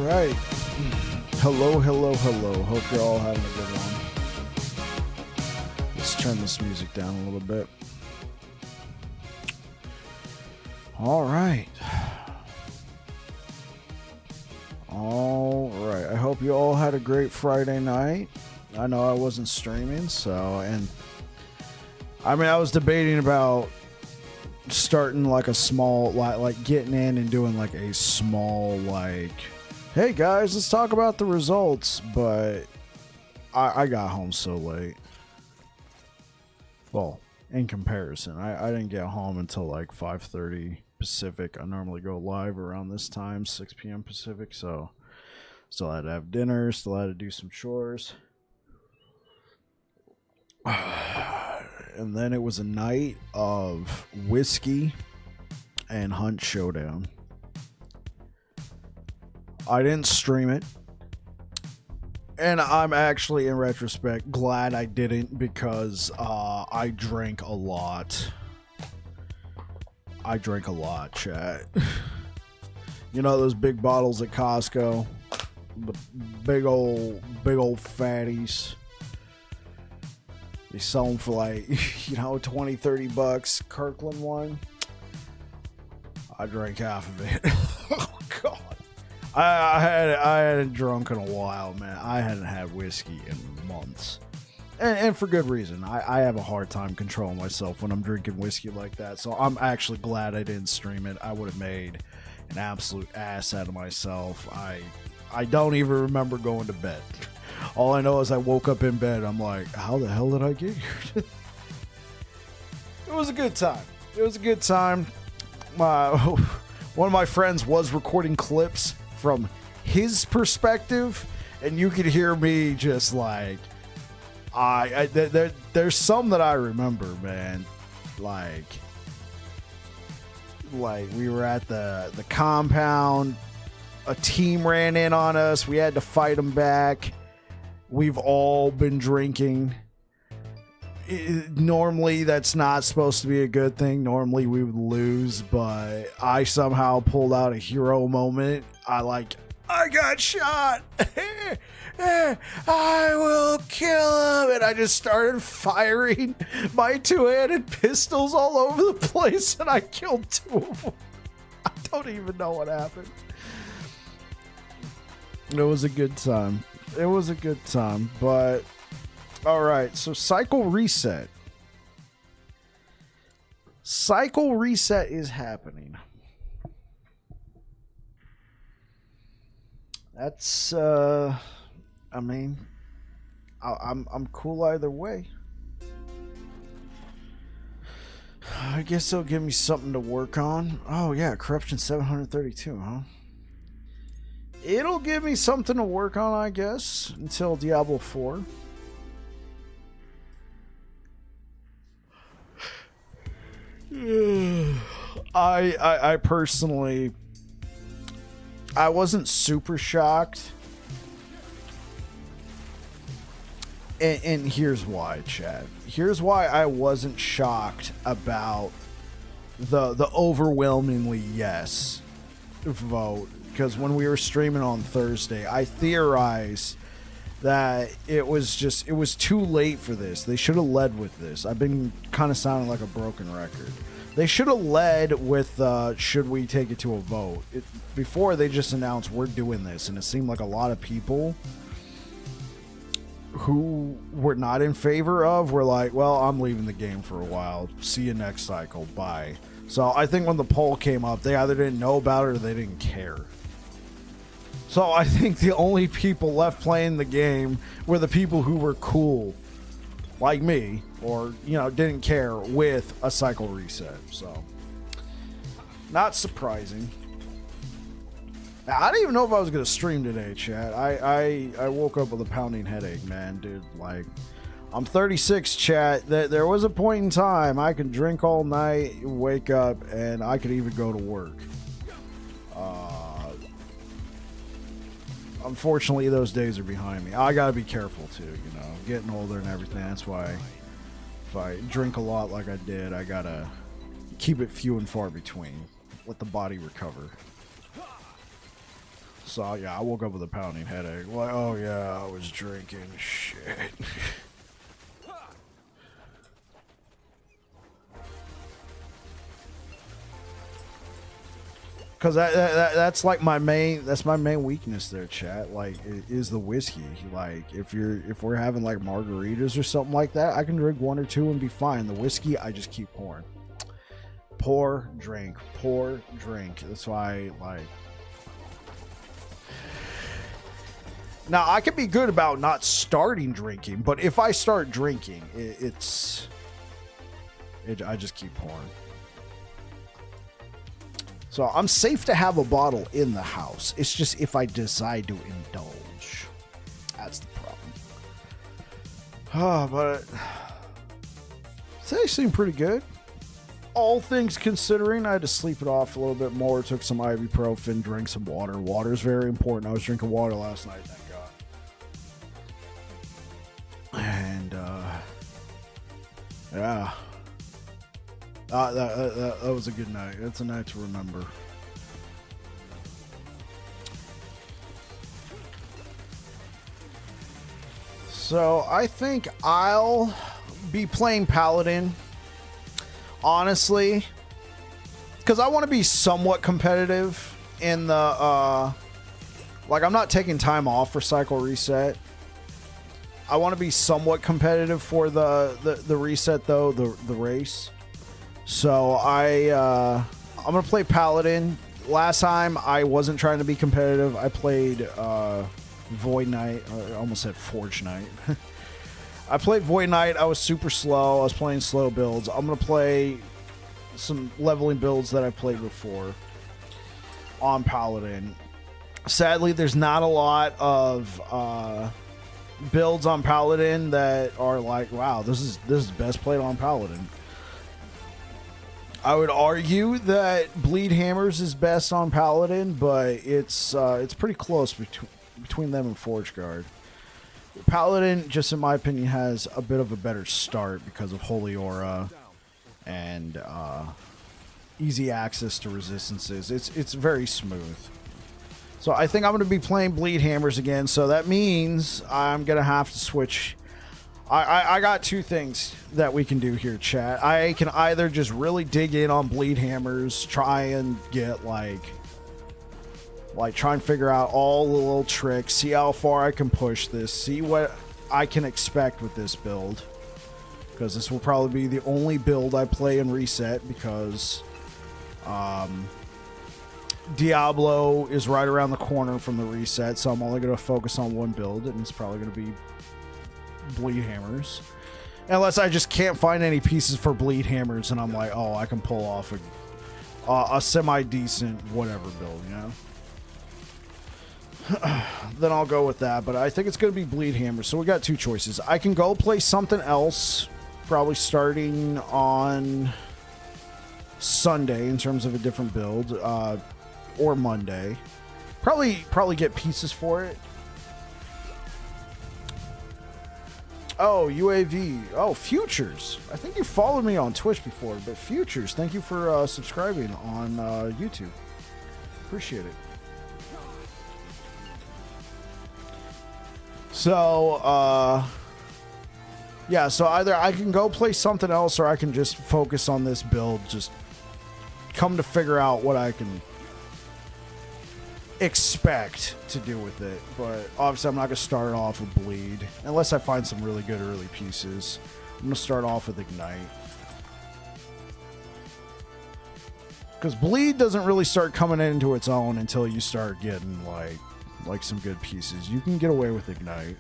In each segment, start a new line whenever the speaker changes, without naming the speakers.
right. Hello. Hope you're all having a good one. Let's turn this music down a little bit. All right. I hope you all had a great Friday night. I know I wasn't streaming, and I was debating about starting like a small, like getting in and doing like a small, like, hey guys, let's talk about the results, but I got home so late. Well, in comparison, I didn't get home until like 5:30 Pacific. I normally go live around this time, 6 p.m. Pacific, so still had to have dinner, still had to do some chores. And then it was a night of whiskey and Hunt Showdown. I didn't stream it. And I'm actually, in retrospect, glad I didn't, because I drank a lot. Chat. You know those big bottles at Costco? The big old fatties. They sell them for like, $20-$30. Kirkland one. I drank half of it. Oh God. I hadn't drunk in a while, man. I hadn't had whiskey in months. And for good reason. I have a hard time controlling myself when I'm drinking whiskey like that. So I'm actually glad I didn't stream it. I would have made an absolute ass out of myself. I don't even remember going to bed. All I know is I woke up in bed. I'm like, how the hell did I get here? It was a good time. One of my friends was recording clips from his perspective, and you could hear me just like, there's some that I remember, man. Like we were at the compound. A team ran in on us. We had to fight them back. We've all been drinking. Normally, that's not supposed to be a good thing. Normally, we would lose, but I somehow pulled out a hero moment. I got shot. I will kill him. And I just started firing my two-handed pistols all over the place, and I killed two of them. I don't even know what happened. It was a good time. But all right, so cycle reset is happening. That's I'm cool either way. I guess it'll give me something to work on. Oh yeah, corruption 732, huh? It'll give me something to work on, I guess, until Diablo 4. I personally, I wasn't super shocked. And here's why, Chad. Here's why I wasn't shocked about the overwhelmingly yes vote. Because when we were streaming on Thursday, I theorized that it was too late for this. They should have led with this. I've been kind of sounding like a broken record. They should have led with, should we take it to a vote? Before they just announced we're doing this, and it seemed like a lot of people who were not in favor of were like, well, I'm leaving the game for a while. See you next cycle. Bye. So I think when the poll came up, they either didn't know about it or they didn't care. So I think the only people left playing the game were the people who were cool, like me, or, didn't care with a cycle reset. So, not surprising. Now, I didn't even know if I was going to stream today, chat. I woke up with a pounding headache, man, dude. Like, I'm 36, chat. There was a point in time I could drink all night, wake up, and I could even go to work. Unfortunately, those days are behind me. I gotta be careful too, getting older and everything. That's why if I drink a lot like I did, I gotta keep it few and far between. Let the body recover. So yeah, I woke up with a pounding headache. Like, oh yeah, I was drinking. Shit. Cause that's like my main weakness there, chat. Like, is the whiskey. Like, if we're having like margaritas or something like that, I can drink one or two and be fine. The whiskey, I just keep pouring. Pour, drink, pour, drink. That's why, like. Now, I can be good about not starting drinking, but if I start drinking, I just keep pouring. So I'm safe to have a bottle in the house. It's just if I decide to indulge. That's the problem. But they seem pretty good. All things considering, I had to sleep it off a little bit more. Took some ibuprofen, drank some water. Water's very important. I was drinking water last night, thank God. And, yeah. That was a good night. That's a night to remember. So I think I'll be playing Paladin, honestly, because I want to be somewhat competitive in the like, I'm not taking time off for cycle reset. I want to be somewhat competitive for the reset though, the race. So I'm gonna play Paladin. Last time I wasn't trying to be competitive. I played Void Knight. I almost said Forge Knight. I played Void Knight. I was super slow. I was playing slow builds. I'm gonna play some leveling builds that I've played before on Paladin. Sadly, there's not a lot of builds on Paladin that are like, wow, this is best played on Paladin. I would argue that Bleed Hammers is best on Paladin, but it's pretty close between them and Forge Guard. Paladin, just in my opinion, has a bit of a better start because of Holy Aura and easy access to resistances. It's very smooth. So I think I'm going to be playing Bleed Hammers again, so that means I'm going to have to switch. I got two things that we can do here, chat. I can either just really dig in on Bleed Hammers, try and get like try and figure out all the little tricks, see how far I can push this, see what I can expect with this build. Because this will probably be the only build I play in Reset, because Diablo is right around the corner from the Reset, so I'm only going to focus on one build, and it's probably going to be Bleed Hammers. Unless I just can't find any pieces for Bleed Hammers, and I'm like, oh, I can pull off a semi-decent whatever build, you know? Then I'll go with that, but I think it's going to be Bleed Hammers, so we got two choices. I can go play something else, probably starting on Sunday in terms of a different build, or Monday. Probably get pieces for it. Oh, UAV. Oh, Futures. I think you followed me on Twitch before, but Futures, thank you for subscribing on YouTube. Appreciate it. So, yeah, so either I can go play something else or I can just focus on this build, just come to figure out what I can expect to do with it. But obviously I'm not going to start off with Bleed unless I find some really good early pieces. I'm going to start off with Ignite, because Bleed doesn't really start coming into its own until you start getting like some good pieces. You can get away with Ignite.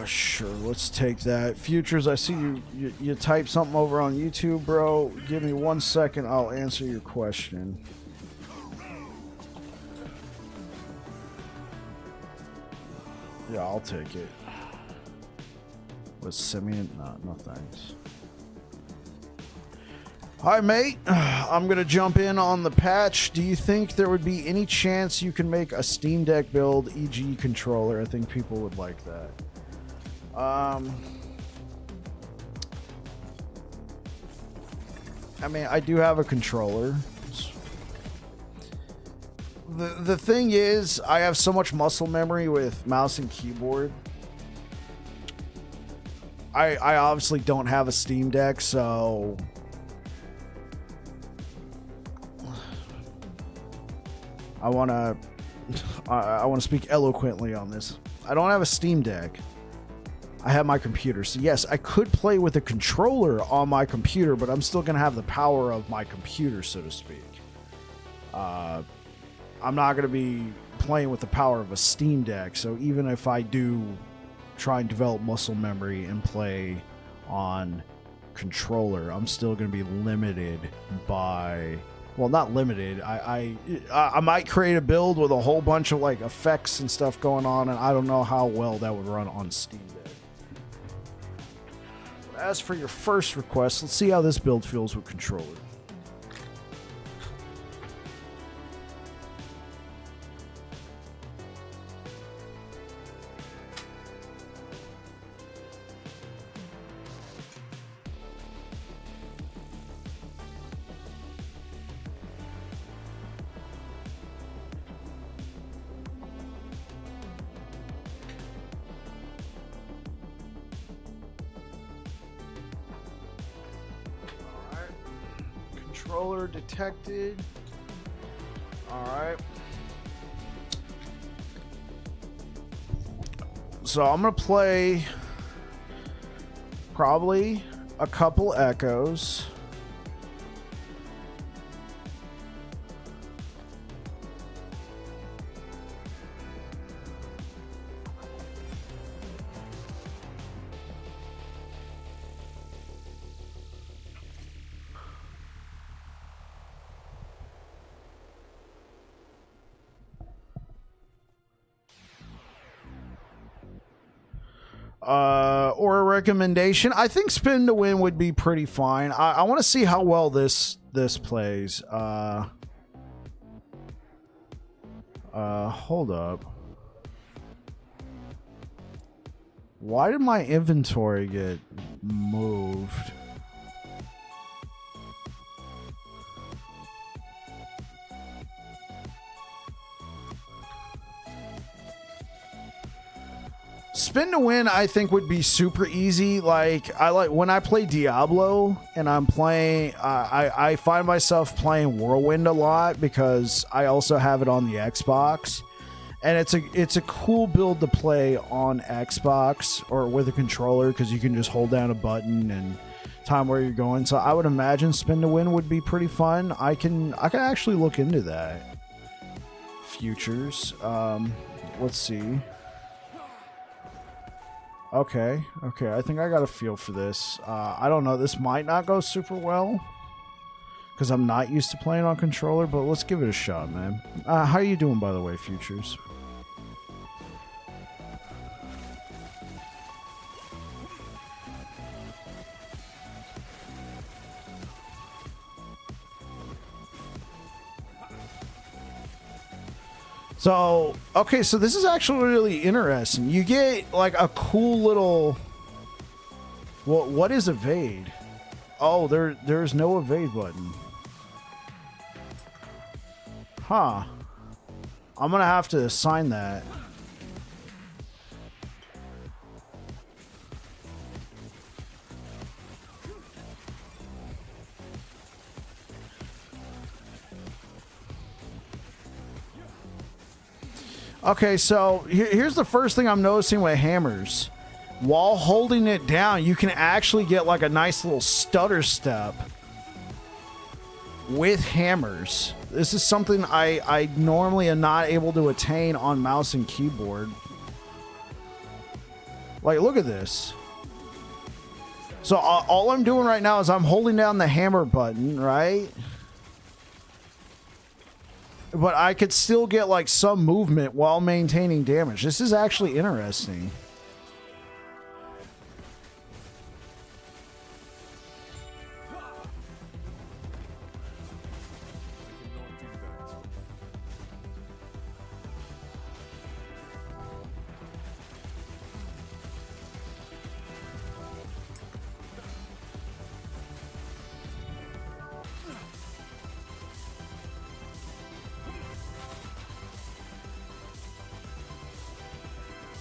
Sure, let's take that. Futures, I see you type something over on YouTube, bro. Give me 1 second, I'll answer your question. Yeah, I'll take it. Was Simeon? No thanks. Hi, mate. I'm going to jump in on the patch. Do you think there would be any chance you can make a Steam Deck build, e.g. controller? I think people would like that. I mean, I do have a controller. The thing is, I have so much muscle memory with mouse and keyboard. I obviously don't have a Steam Deck, so I want to speak eloquently on this. I don't have a Steam Deck. I have my computer. So yes, I could play with a controller on my computer, but I'm still going to have the power of my computer, so to speak. I'm not going to be playing with the power of a Steam Deck. So even if I do try and develop muscle memory and play on controller, I'm still going to be limited by... Well, not limited. I might create a build with a whole bunch of like effects and stuff going on, and I don't know how well that would run on Steam Deck. As for your first request, let's see how this build feels with controller. Controller detected. Alright. So I'm going to play probably a couple echoes. Or a recommendation. I think Spin to Win would be pretty fine. I want to see how well this plays. Hold up. Why did my inventory get moved? Spin to Win, I think, would be super easy. Like when I play Diablo and I'm playing, I find myself playing Whirlwind a lot because I also have it on the Xbox, and it's a cool build to play on Xbox or with a controller because you can just hold down a button and time where you're going. So I would imagine Spin to Win would be pretty fun. I can actually look into that. Futures. Let's see. Okay, I think I got a feel for this. I don't know, this might not go super well because I'm not used to playing on controller, but let's give it a shot, man. How are you doing, by the way, Futures? So, okay, so this is actually really interesting. You get like a cool little... What is evade? Oh, there's no evade button. Huh. I'm gonna have to assign that. Okay, so here's the first thing I'm noticing with hammers. While holding it down, you can actually get like a nice little stutter step with hammers. This is something I normally am not able to attain on mouse and keyboard. Like, look at this. So all I'm doing right now is I'm holding down the hammer button, right? But I could still get like some movement while maintaining damage. This is actually interesting.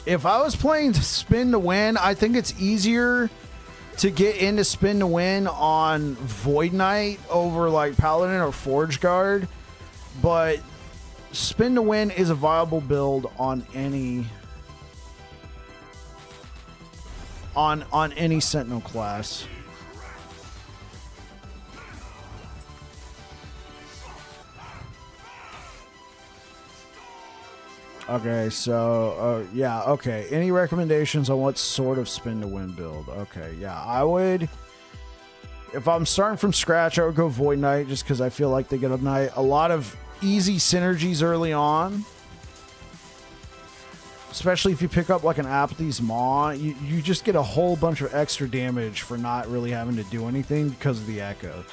If I was playing spin to win, I think it's easier to get into spin to win on Void Knight over like Paladin or Forge Guard, but spin to win is a viable build on any any Sentinel class. Okay, so, yeah, okay. Any recommendations on what sort of spin to win build? Okay, yeah, I would... If I'm starting from scratch, I would go Void Knight just because I feel like they get a lot of easy synergies early on. Especially if you pick up like an Apathy's Maw, you just get a whole bunch of extra damage for not really having to do anything because of the Echo.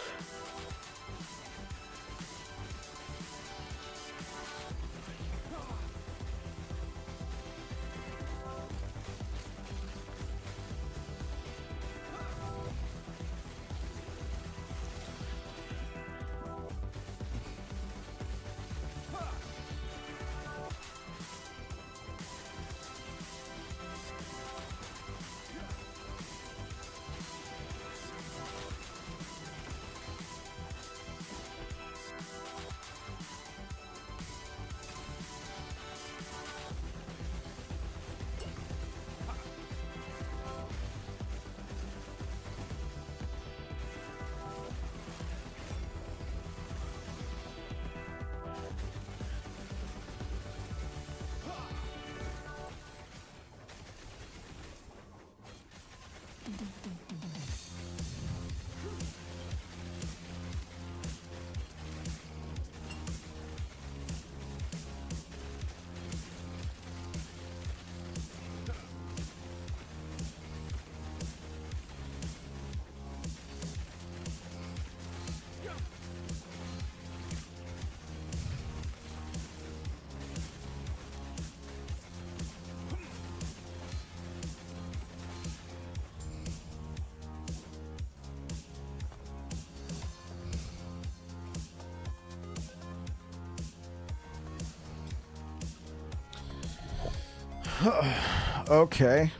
Okay,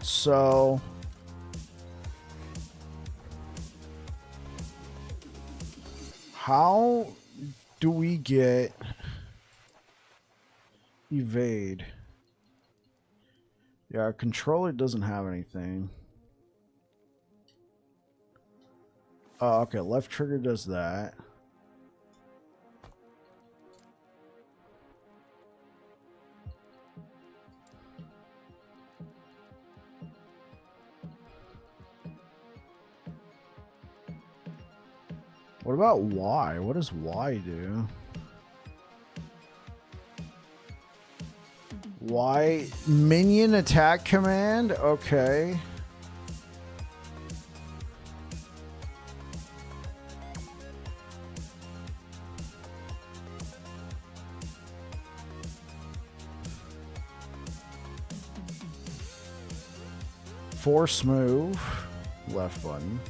so how do we get evade? Yeah, our controller doesn't have anything. Okay, left trigger does that. What about Y? What does Y do? Y minion attack command? Okay. Force move, left button.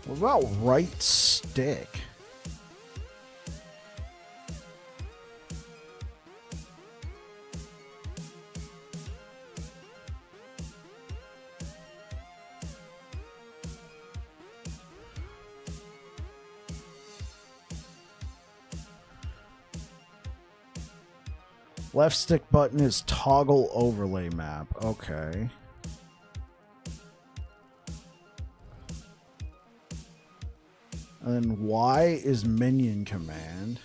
What about right stick? Left stick button is toggle overlay map. Okay. And then Y is minion command.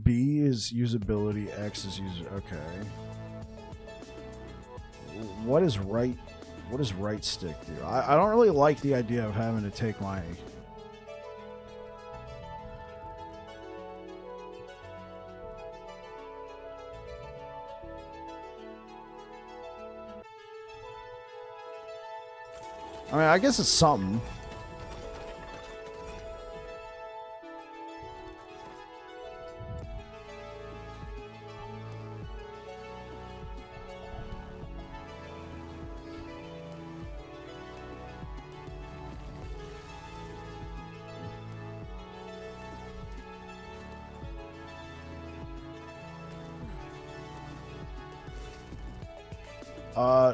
B is usability. X is user. Okay. What is right? What does right stick do? I don't really like the idea of having to take my... I mean, I guess it's something.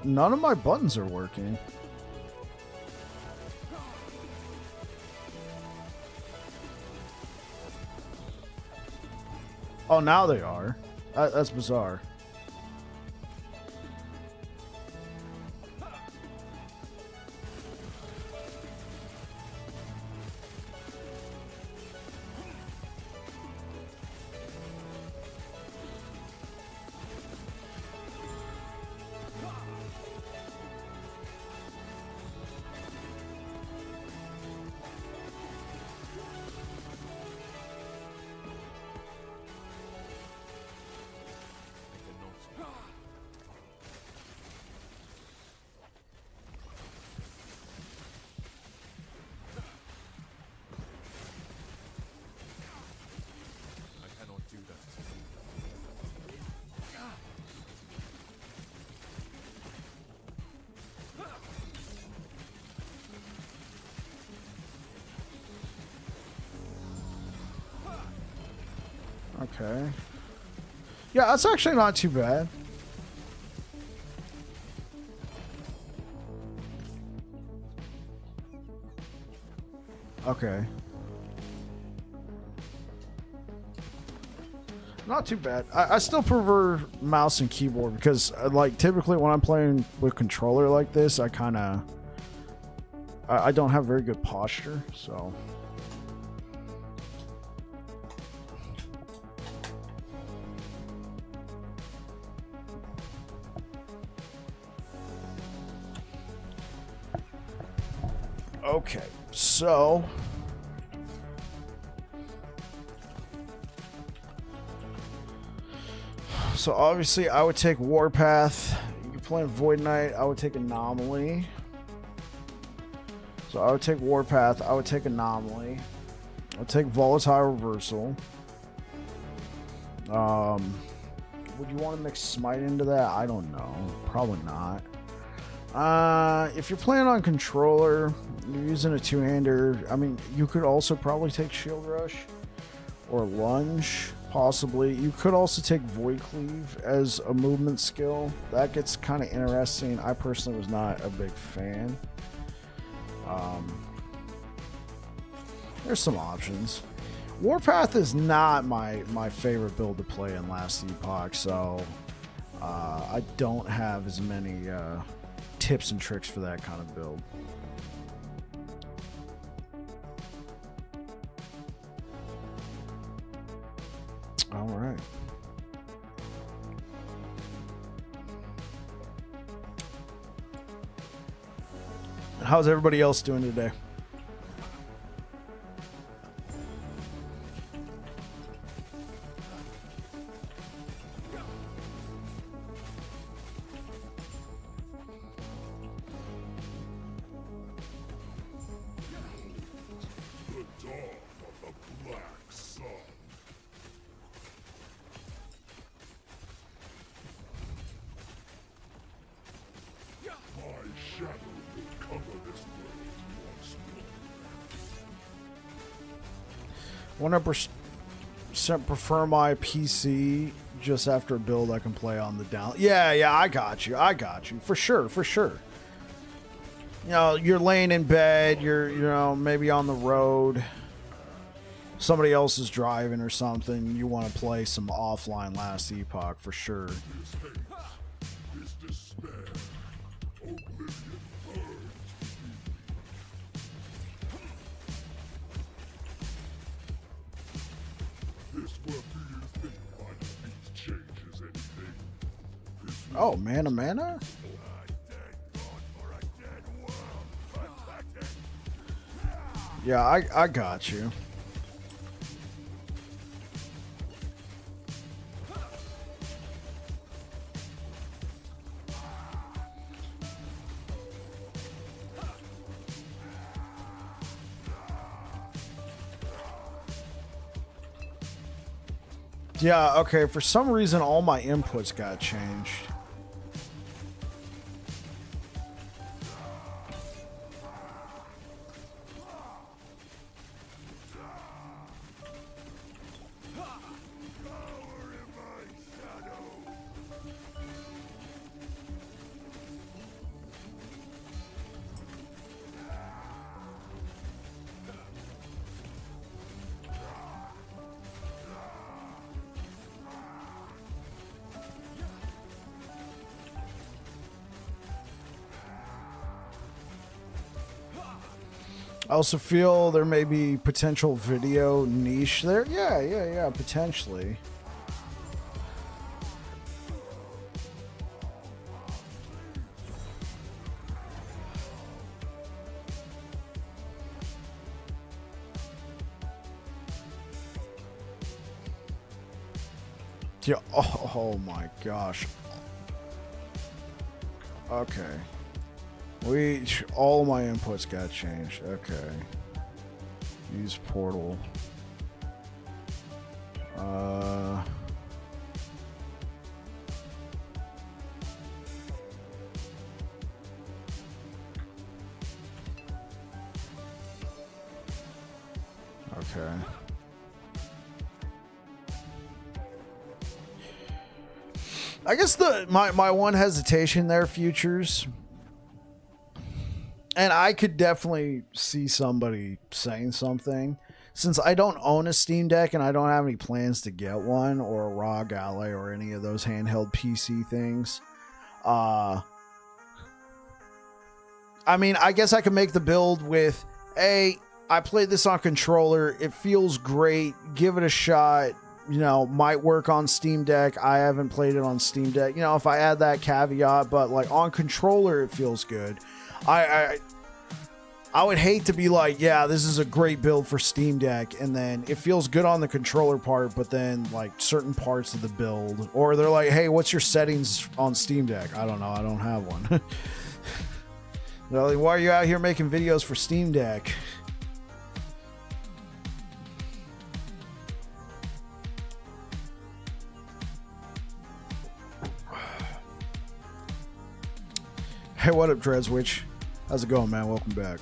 None of my buttons are working. Oh, now they are. That's bizarre. Okay. Yeah, that's actually not too bad. Okay. Not too bad. I still prefer mouse and keyboard because, like, typically when I'm playing with controller like this, I kind of... I don't have very good posture, so... Okay, so obviously I would take Warpath. You're playing Void Knight, I would take Anomaly. So I would take Warpath, I would take Anomaly. I would take Volatile Reversal. Would you want to mix Smite into that? I don't know. Probably not. If you're playing on controller, you're using a two-hander, I mean, you could also probably take Shield Rush or Lunge, possibly. You could also take Void Cleave as a movement skill. That gets kind of interesting. I personally was not a big fan. There's some options. Warpath is not my favorite build to play in Last Epoch, so I don't have as many tips and tricks for that kind of build. All right. How's everybody else doing today? Prefer my PC just after a build I can play on the down. Yeah, I got you. For sure. You know, you're laying in bed, you're maybe on the road. Somebody else is driving or something. You want to play some offline Last Epoch for sure. Oh, mana? Yeah, I got you. Yeah, okay, for some reason all my inputs got changed. I also feel there may be potential video niche there. Yeah, potentially. Yeah, oh my gosh. Okay. All my inputs got changed. Okay. Use portal. Okay. I guess my one hesitation there, Futures, and I could definitely see somebody saying something, since I don't own a Steam Deck and I don't have any plans to get one, or a ROG Ally or any of those handheld PC things. I mean, I guess I could make the build with, hey, I played this on controller, it feels great, give it a shot, you know, might work on Steam Deck, I haven't played it on Steam Deck, you know, if I add that caveat, but like on controller it feels good. I would hate to be like, yeah, this is a great build for Steam Deck, and then it feels good on the controller part, but then like certain parts of the build, or they're like, hey, what's your settings on Steam Deck? I don't know, I don't have one. They're like, why are you out here making videos for Steam Deck? Hey, what up, Dreadswitch? How's it going, man? Welcome back.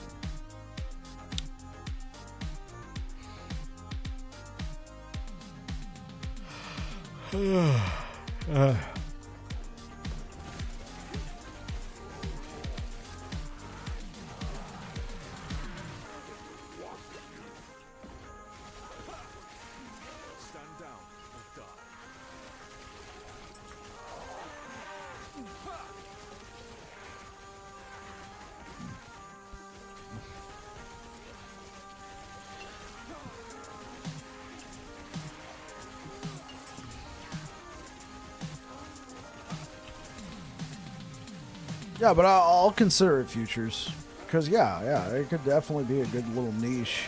Yeah, but I'll consider it, Futures, because yeah, it could definitely be a good little niche.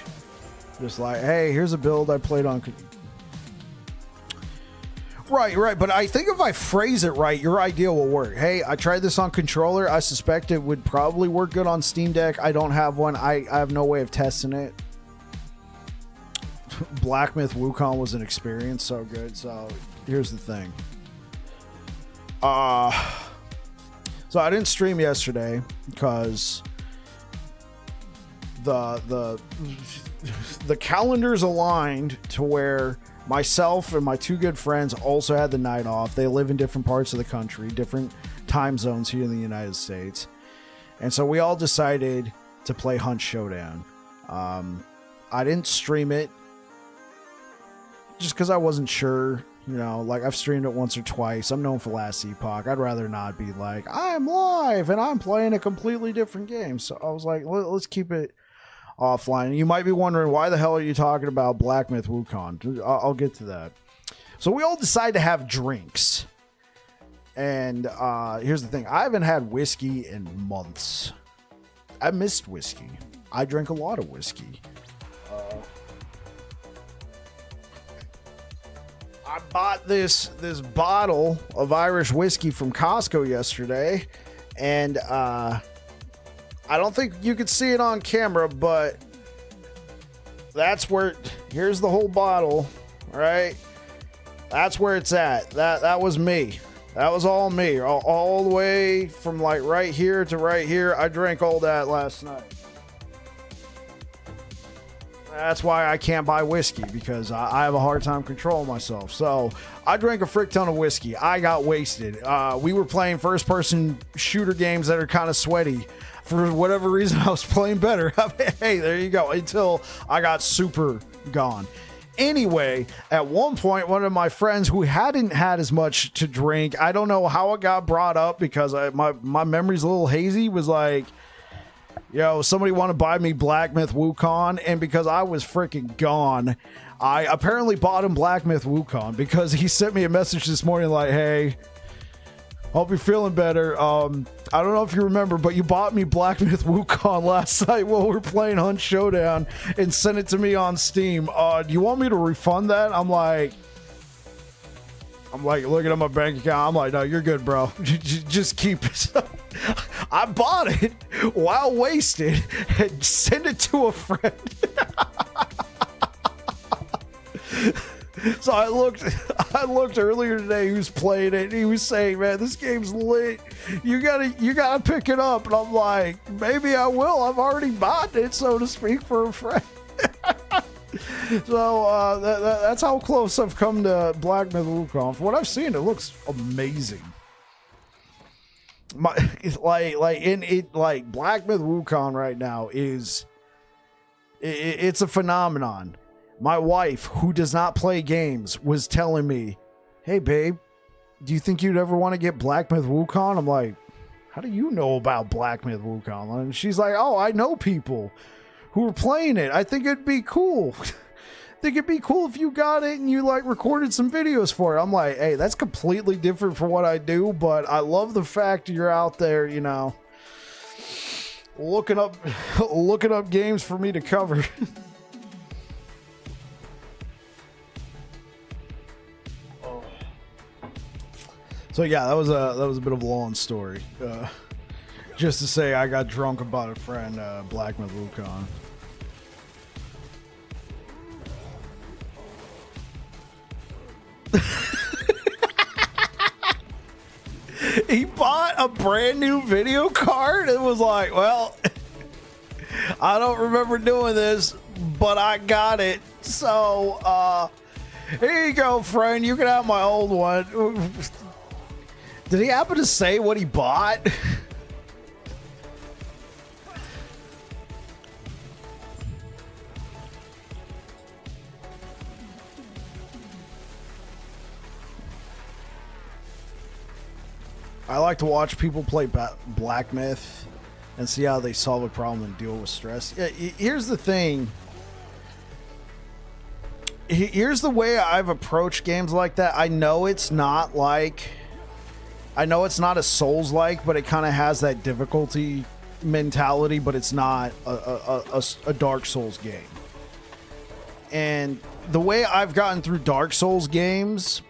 Just like, hey, here's a build I played on. Right. But I think if I phrase it right, your idea will work. Hey, I tried this on controller. I suspect it would probably work good on Steam Deck. I don't have one. I have no way of testing it. Black Myth Wukong was an experience so good. So here's the thing. So I didn't stream yesterday because the calendars aligned to where myself and my two good friends also had the night off. They live in different parts of the country, different time zones here in the United States. And so we all decided to play Hunt Showdown. I didn't stream it just because I wasn't sure. You know, like I've streamed it once or twice. I'm known for Last Epoch. I'd rather not be like, I'm live and I'm playing a completely different game. So I was like, let's keep it offline. And you might be wondering, why the hell are you talking about Black Myth Wukong? I'll get to that. So we all decided to have drinks. And here's the thing. I haven't had whiskey in months. I missed whiskey. I drink a lot of whiskey. I bought this bottle of Irish whiskey from Costco yesterday, and I don't think you could see it on camera, but that's where. Here's the whole bottle, right? That's where it's at. That was me. That was all me. All the way from like right here to right here. I drank all that last night. That's why I can't buy whiskey, because I have a hard time controlling myself. So I drank a frick ton of whiskey. I got wasted. We were playing first-person shooter games that are kind of sweaty. For whatever reason, I was playing better. Hey, there you go. Until I got super gone. Anyway, at one point, one of my friends who hadn't had as much to drink, I don't know how it got brought up, because my memory's a little hazy, was like, yo, somebody want to buy me Black Myth Wukong, and because I was freaking gone, I apparently bought him Black Myth Wukong, because he sent me a message this morning like, hey, hope you're feeling better. I don't know if you remember, but you bought me Black Myth Wukong last night while we were playing Hunt Showdown and sent it to me on Steam. Do you want me to refund that? I'm like looking at my bank account. I'm like, no, you're good, bro. Just keep it. I bought it while wasted and sent it to a friend. So I looked earlier today who's playing it, and he was saying, man, this game's lit. You gotta pick it up. And I'm like, maybe I will. I've already bought it, so to speak, for a friend. So that's how close I've come to Black Myth Wukong. From what I've seen, it looks amazing. Black Myth Wukong right now it's a phenomenon. My wife, who does not play games, was telling me, hey babe, do you think you'd ever want to get Black Myth Wukong? I'm like, how do you know about Black Myth Wukong? And she's like, oh, I know people who are playing it. I think it'd be cool. I think it'd be cool if you got it and you like recorded some videos for it. I'm like, hey, that's completely different from what I do, but I love the fact you're out there, you know, looking up games for me to cover. So yeah, that was a bit of a long story. Just to say, I got drunk about a friend, Black Myth Wukong. He bought a brand new video card and was like, well, I don't remember doing this, but I got it. So, here you go, friend. You can have my old one. Did he happen to say what he bought? I like to watch people play Black Myth and see how they solve a problem and deal with stress. Yeah, here's the thing. Here's the way I've approached games like that. I know it's not a Souls-like, but it kind of has that difficulty mentality, but it's not a Dark Souls game. And the way I've gotten through Dark Souls games,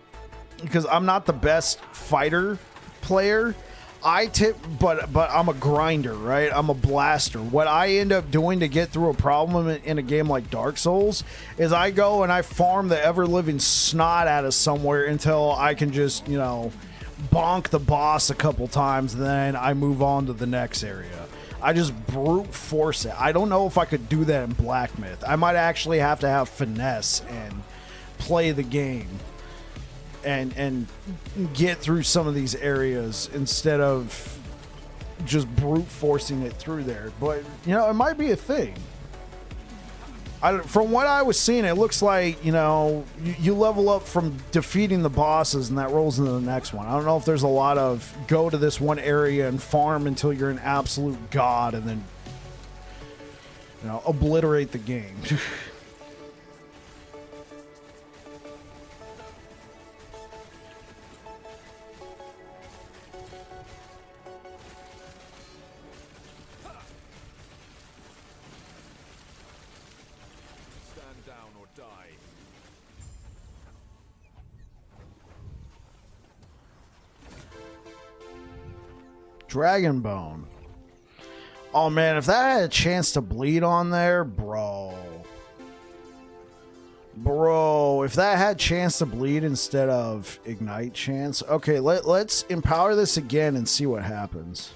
because I'm not the best fighter player, but I'm a grinder, right? I'm a blaster. What I end up doing to get through a problem in a game like Dark Souls is I go and I farm the ever-living snot out of somewhere until I can just, you know, bonk the boss a couple times, and then I move on to the next area. I just brute force it. I don't know if I could do that in Black Myth. I might actually have to have finesse and play the game and get through some of these areas instead of just brute forcing it through there. But, you know, it might be a thing. From what I was seeing, it looks like, you know, you level up from defeating the bosses and that rolls into the next one. I don't know if there's a lot of go to this one area and farm until you're an absolute god and then, you know, obliterate the game. Dragon Bone. Oh man, if that had a chance to bleed on there, bro. Bro, if that had chance to bleed instead of ignite chance. Okay, let's empower this again and see what happens.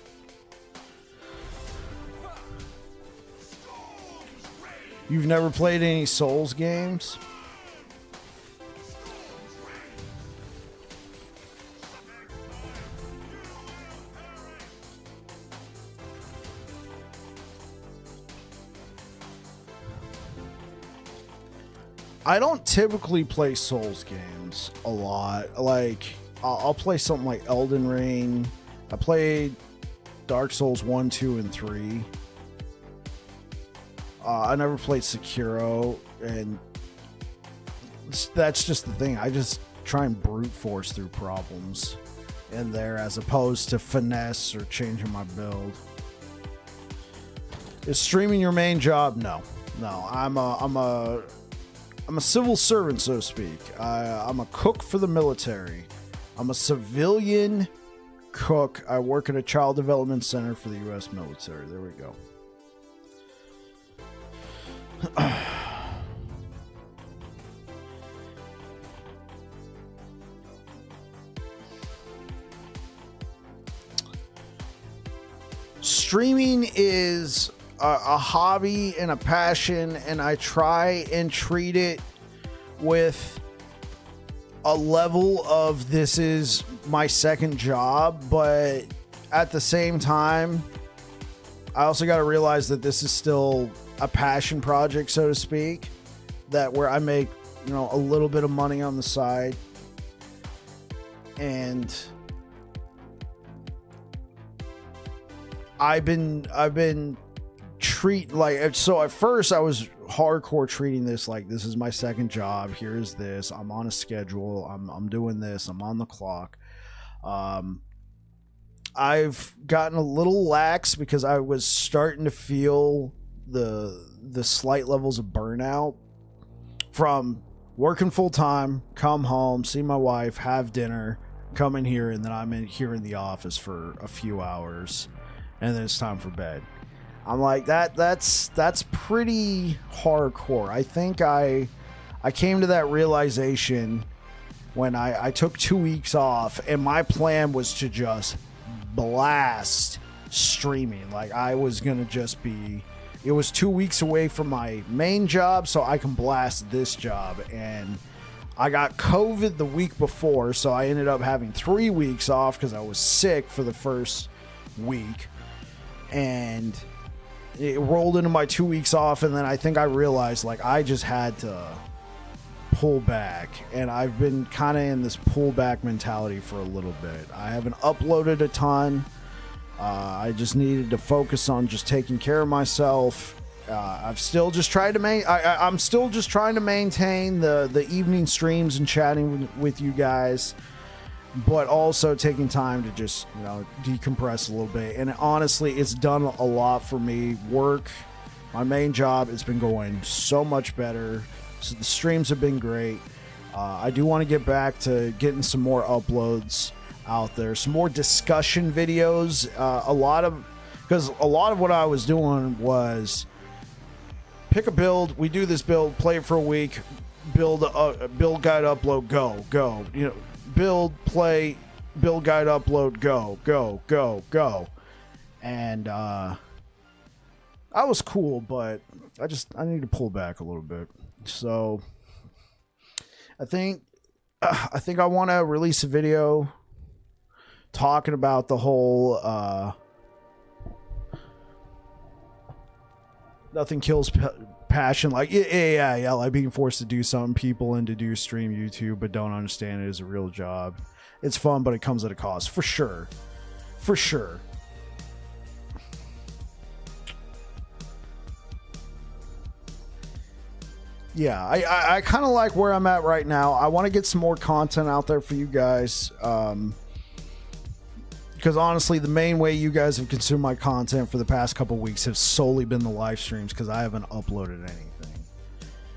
You've never played any Souls games? I don't typically play Souls games a lot. Like, I'll play something like Elden Ring. I played Dark Souls 1, 2, and 3. I never played Sekiro, and that's just the thing. I just try and brute force through problems in there as opposed to finesse or changing my build. Is streaming your main job? No. I'm a civil servant, so to speak. I'm a cook for the military. I'm a civilian cook. I work at a child development center for the U.S. military. There we go. Streaming is a hobby and a passion, and I try and treat it with a level of this is my second job, but at the same time, I also got to realize that this is still a passion project, so to speak, that where I make, you know, a little bit of money on the side. And I've been treat like, so at first I was hardcore treating this like this is my second job. Here's this. I'm on a schedule. I'm doing this. I'm on the clock. I've gotten a little lax because I was starting to feel the slight levels of burnout from working full time, come home, see my wife, have dinner, come in here, and then I'm in here in the office for a few hours, and then it's time for bed. I'm like, that's pretty hardcore. I think I came to that realization when I took 2 weeks off, and my plan was to just blast streaming. Like, I was gonna just be, it was 2 weeks away from my main job, so I can blast this job. And I got COVID the week before, so I ended up having 3 weeks off because I was sick for the first week. And it rolled into my 2 weeks off, and then I think I realized, like, I just had to pull back. And I've been kind of in this pullback mentality for a little bit. I haven't uploaded a ton. I just needed to focus on just taking care of myself. I've still just tried to I'm still just trying to maintain the evening streams and chatting with you guys, but also taking time to just, you know, decompress a little bit. And honestly, it's done a lot for me. Work, my main job, it's been going so much better. So the streams have been great. I do want to get back to getting some more uploads out there, some more discussion videos. Because a lot of what I was doing was pick a build, we do this build, play it for a week, build guide, upload, go. You know, build, play, build guide, upload, go. And I was cool, but I need to pull back a little bit. So I think I want to release a video talking about the whole nothing kills passion, like yeah, like being forced to do something people and to do stream YouTube but don't understand it as a real job. It's fun, but it comes at a cost, for sure. Yeah, I kind of like where I'm at right now. I want to get some more content out there for you guys. Because honestly, the main way you guys have consumed my content for the past couple weeks have solely been the live streams, because I haven't uploaded anything.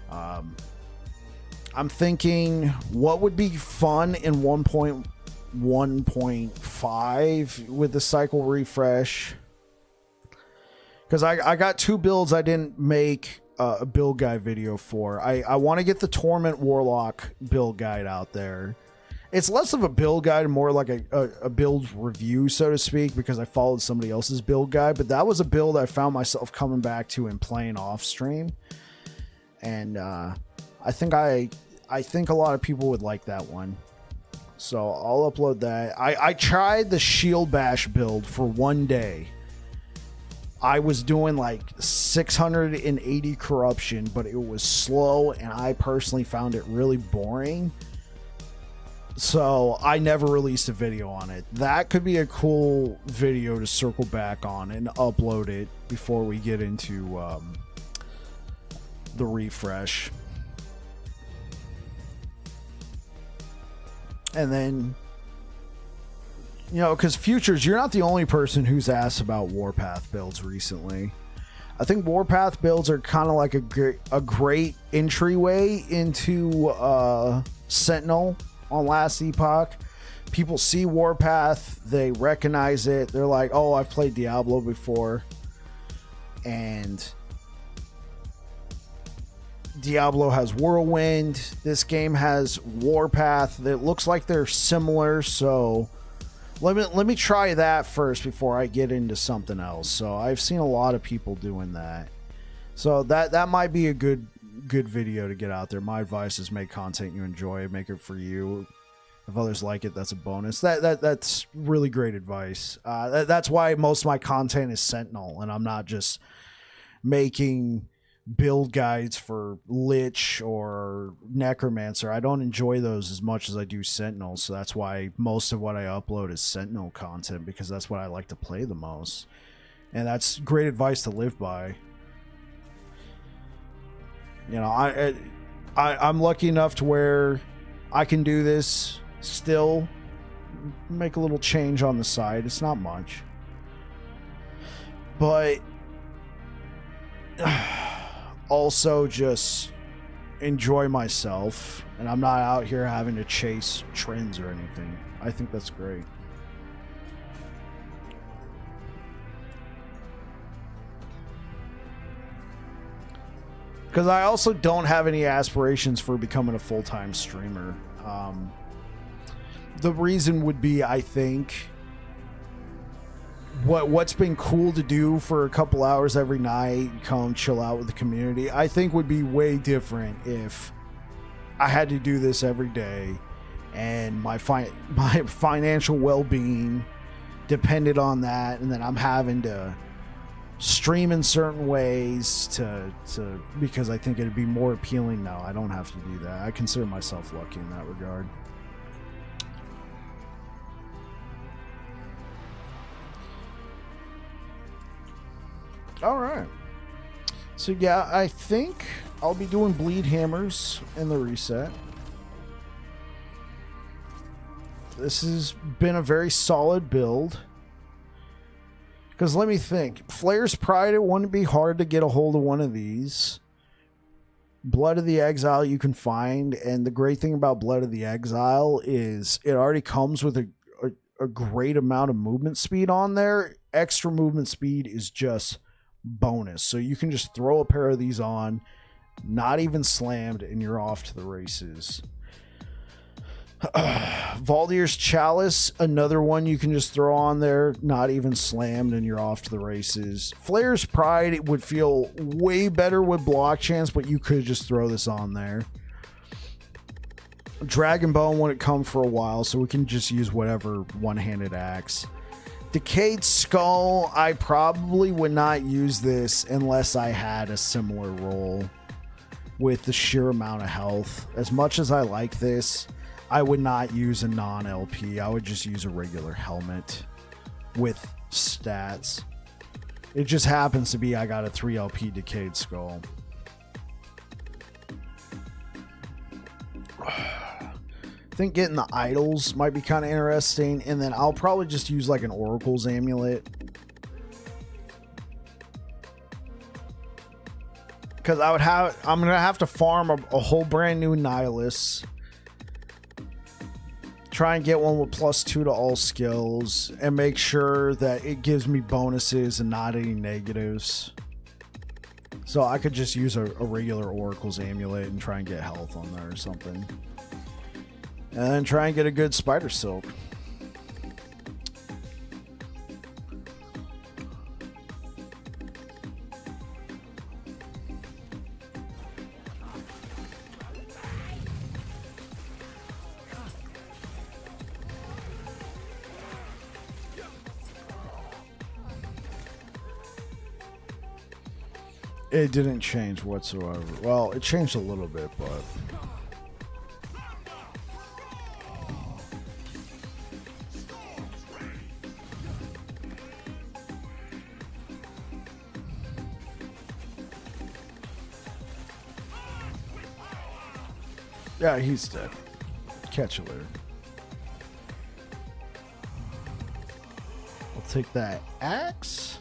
I'm thinking what would be fun in 1.0 1.5 with the cycle refresh. Because I got 2 builds I didn't make a build guide video for. I want to get the Torment Warlock build guide out there. It's less of a build guide and more like a build review, so to speak, because I followed somebody else's build guide. But that was a build I found myself coming back to and playing off stream. And I think a lot of people would like that one. So I'll upload that. I tried the Shield Bash build for one day. I was doing like 680 corruption, but it was slow, and I personally found it really boring. So I never released a video on it. That could be a cool video to circle back on and upload it before we get into the refresh. And then, you know, because Futures, you're not the only person who's asked about Warpath builds recently. I think Warpath builds are kind of like a great entryway into Sentinel on last Epoch. People see Warpath, they recognize it, they're like, oh, I've played Diablo before, and Diablo has Whirlwind, this game has Warpath. That looks like they're similar, so let me try that first before I get into something else. So I've seen a lot of people doing that, so that might be a good video to get out there. My advice is make content you enjoy, make it for you. If others like it, that's a bonus. That's really great advice. That's why most of my content is Sentinel, and I'm not just making build guides for Lich or Necromancer. I don't enjoy those as much as I do Sentinel, so that's why most of what I upload is Sentinel content, because that's what I like to play the most, and that's great advice to live by. You know, I'm lucky enough to where I can do this, still make a little change on the side. It's not much, but also just enjoy myself, and I'm not out here having to chase trends or anything. I think that's great. Because I also don't have any aspirations for becoming a full-time streamer. The reason would be, I think, what's been cool to do for a couple hours every night, come chill out with the community, I think would be way different if I had to do this every day, and my financial well-being depended on that, and then I'm having to stream in certain ways to because I think it'd be more appealing. No, I don't have to do that. I consider myself lucky in that regard. All right, so yeah, I think I'll be doing bleed hammers in the reset. This has been a very solid build. Because let me think. Flair's Pride, it wouldn't be hard to get a hold of one of these. Blood of the Exile you can find. And the great thing about Blood of the Exile is it already comes with a great amount of movement speed on there. Extra movement speed is just bonus. So you can just throw a pair of these on, not even slammed, and you're off to the races. Valdir's Chalice, another one you can just throw on there, not even slammed, and you're off to the races. Flair's Pride, it would feel way better with block chance, but you could just throw this on there. Dragon Bone wouldn't come for a while, so we can just use whatever one-handed axe. Decayed Skull, I probably would not use this unless I had a similar roll with the sheer amount of health. As much as I like this, I would not use a non-LP. I would just use a regular helmet with stats. It just happens to be I got a 3 LP Decayed Skull. I think getting the idols might be kind of interesting, and then I'll probably just use like an Oracle's Amulet. Because I'm gonna have to farm a whole brand new Nihilus. Try and get one with +2 to all skills, and make sure that it gives me bonuses and not any negatives. So I could just use a regular Oracle's Amulet and try and get health on there or something. And then try and get a good Spider Silk. It didn't change whatsoever. Well, it changed a little bit, but... yeah, he's dead. Catch you later. I'll take that axe.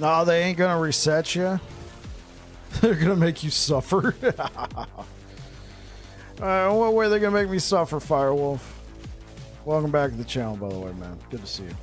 No, they ain't gonna reset you. They're gonna make you suffer. What way are they gonna make me suffer, Firewolf? Welcome back to the channel, by the way, man. Good to see you.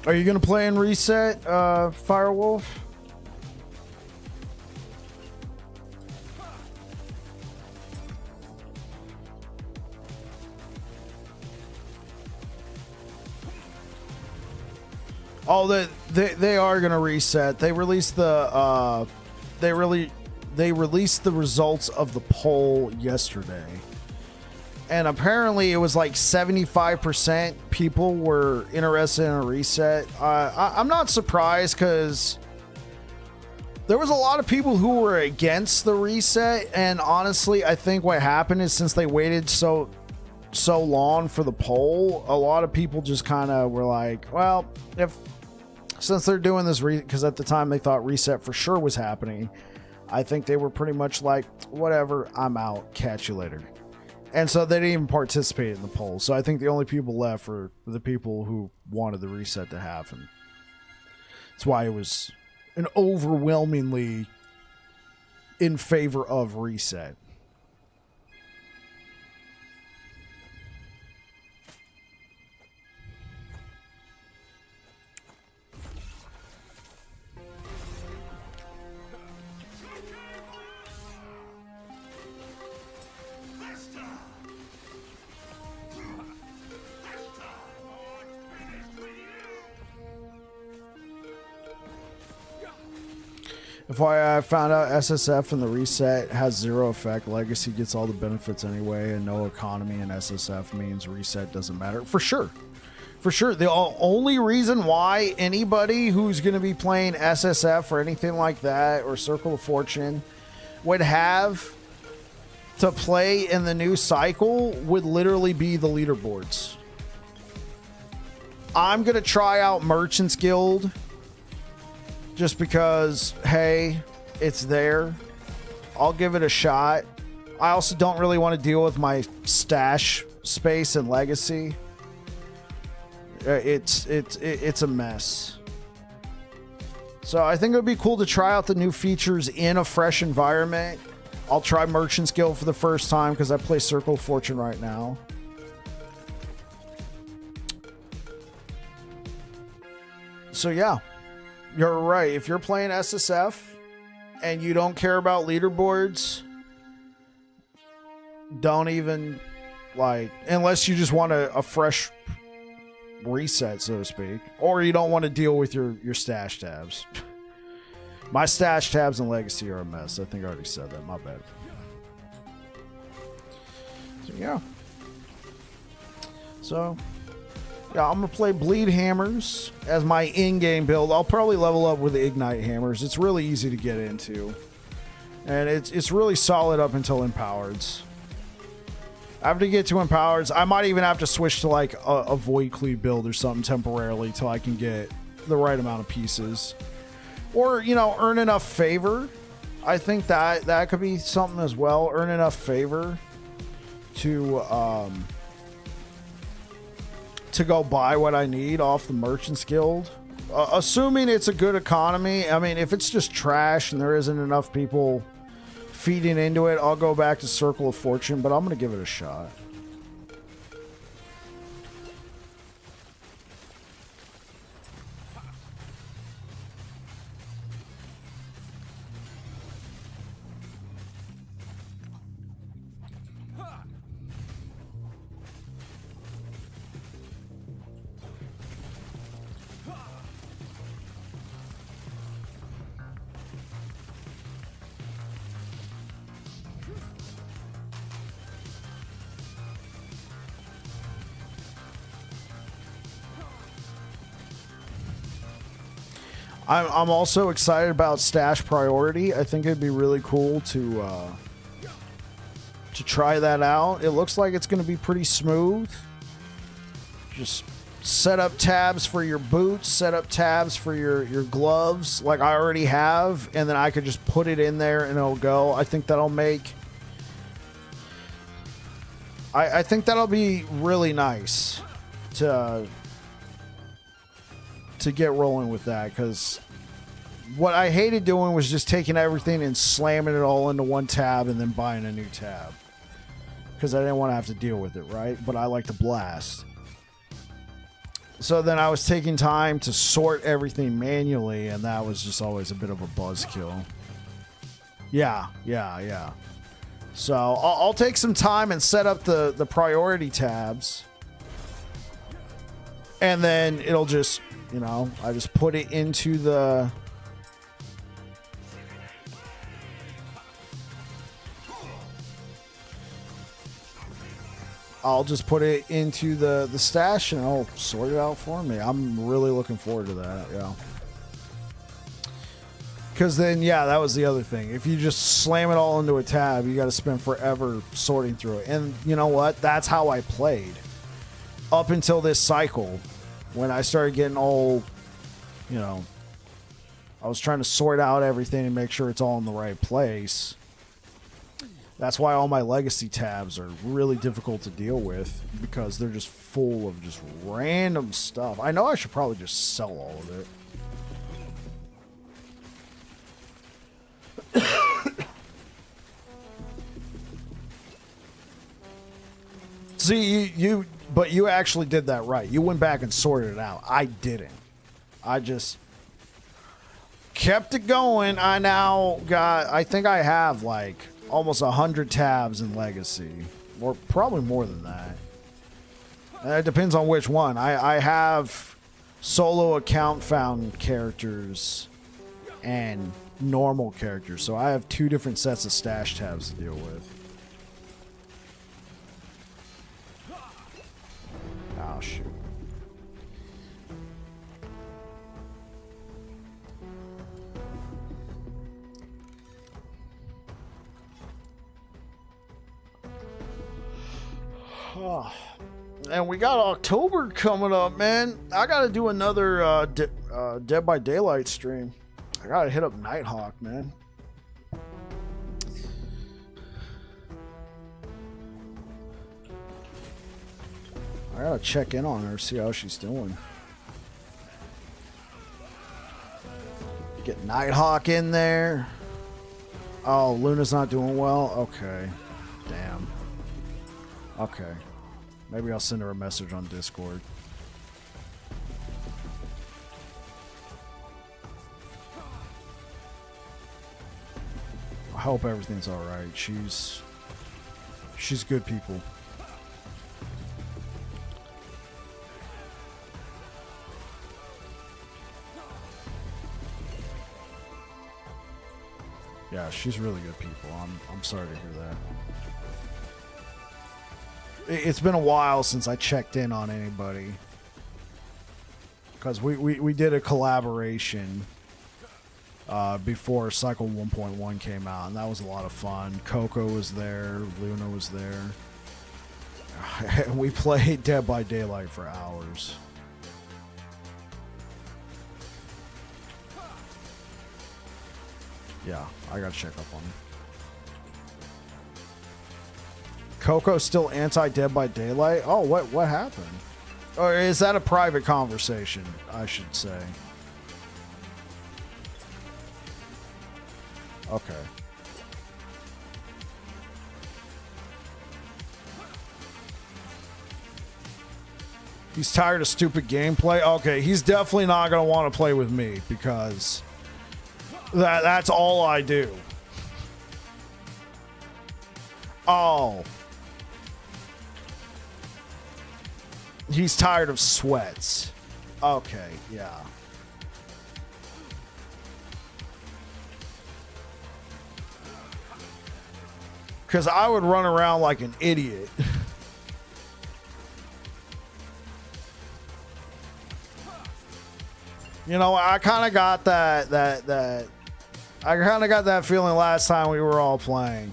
Are you gonna play and reset, Firewolf? Oh, they are gonna reset. They released the they released the results of the poll yesterday. And apparently it was like 75% people were interested in a reset. I'm not surprised because there was a lot of people who were against the reset. And honestly, I think what happened is since they waited so long for the poll, a lot of people just kind of were like, well, since they're doing this, because at the time they thought reset for sure was happening, I think they were pretty much like, whatever, I'm out, catch you later. And so they didn't even participate in the poll. So I think the only people left were the people who wanted the reset to happen. That's why it was an overwhelmingly in favor of reset. If I found out SSF and the reset has zero effect, Legacy gets all the benefits anyway, and no economy in SSF means reset doesn't matter. For sure. For sure. The only reason why anybody who's going to be playing SSF or anything like that, or Circle of Fortune, would have to play in the new cycle would literally be the leaderboards. I'm going to try out Merchant's Guild just because, hey, it's there. I'll give it a shot. I also don't really want to deal with my stash space and Legacy. It's a mess. So I think it would be cool to try out the new features in a fresh environment. I'll try Merchant's Guild for the first time because I play Circle of Fortune right now. So yeah. You're right. If you're playing SSF and you don't care about leaderboards, don't even, like, unless you just want a fresh reset, so to speak, or you don't want to deal with your stash tabs. My stash tabs and Legacy are a mess. I think I already said that. My bad. So, yeah. So... yeah, I'm going to play Bleed Hammers as my in-game build. I'll probably level up with the Ignite Hammers. It's really easy to get into. And it's really solid up until Empowereds. After you get to Empowereds, I might even have to switch to like a Void Cleave build or something temporarily till I can get the right amount of pieces. Or, you know, earn enough favor. I think that could be something as well. Earn enough favor to go buy what I need off the Merchant's Guild. Assuming it's a good economy. I mean, if it's just trash and there isn't enough people feeding into it, I'll go back to Circle of Fortune, but I'm going to give it a shot. I'm also excited about stash priority. I think it'd be really cool to try that out. It looks like it's going to be pretty smooth. Just set up tabs for your boots, set up tabs for your gloves like I already have, and then I could just put it in there and it'll go. I think that'll make... I think that'll be really nice to get rolling with that, because what I hated doing was just taking everything and slamming it all into one tab and then buying a new tab, because I didn't want to have to deal with it, right? But I like to blast. So then I was taking time to sort everything manually, and that was just always a bit of a buzzkill. Yeah. So I'll take some time and set up the priority tabs, and then it'll just, you know, I just put it into the... I'll just put it into the stash and it'll sort it out for me. I'm really looking forward to that, yeah. Because then, yeah, that was the other thing. If you just slam it all into a tab, you got to spend forever sorting through it. And you know what? That's how I played up until this cycle, when I started getting all, you know, I was trying to sort out everything and make sure it's all in the right place. That's why all my legacy tabs are really difficult to deal with, because they're just full of just random stuff. I know I should probably just sell all of it. See, but you actually did that right. You went back and sorted it out. I didn't. I just kept it going. I now got, I think I have like almost 100 tabs in Legacy, or probably more than that. It depends on which one. I have solo account found characters and normal characters, so I have 2 different sets of stash tabs to deal with. Oh, shoot. Oh. And we got October coming up, man. I gotta do another Dead by Daylight stream. I gotta hit up Nighthawk, man. I gotta check in on her, see how she's doing. Get Nighthawk in there. Oh, Luna's not doing well? Okay. Damn. Okay. Maybe I'll send her a message on Discord. I hope everything's alright. She's good people. Yeah, she's really good people. I'm sorry to hear that. It's been a while since I checked in on anybody, because we did a collaboration before Cycle 1.1 came out, and that was a lot of fun. Coco was there, Luna was there. We played Dead by Daylight for hours. Yeah, I gotta check up on her. Coco's still anti-Dead by Daylight? Oh, what happened? Or is that a private conversation, I should say? Okay. He's tired of stupid gameplay? Okay, he's definitely not going to want to play with me, because that's all I do. Oh. He's tired of sweats. Okay, yeah. Because I would run around like an idiot. You know, I kind of got that I kind of got that feeling last time we were all playing.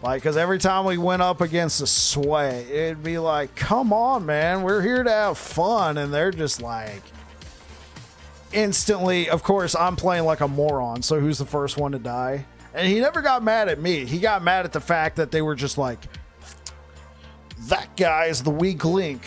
Like, because every time we went up against a Sway, it'd be like, come on, man, we're here to have fun. And they're just like, instantly, of course, I'm playing like a moron. So who's the first one to die? And he never got mad at me. He got mad at the fact that they were just like, that guy is the weak link.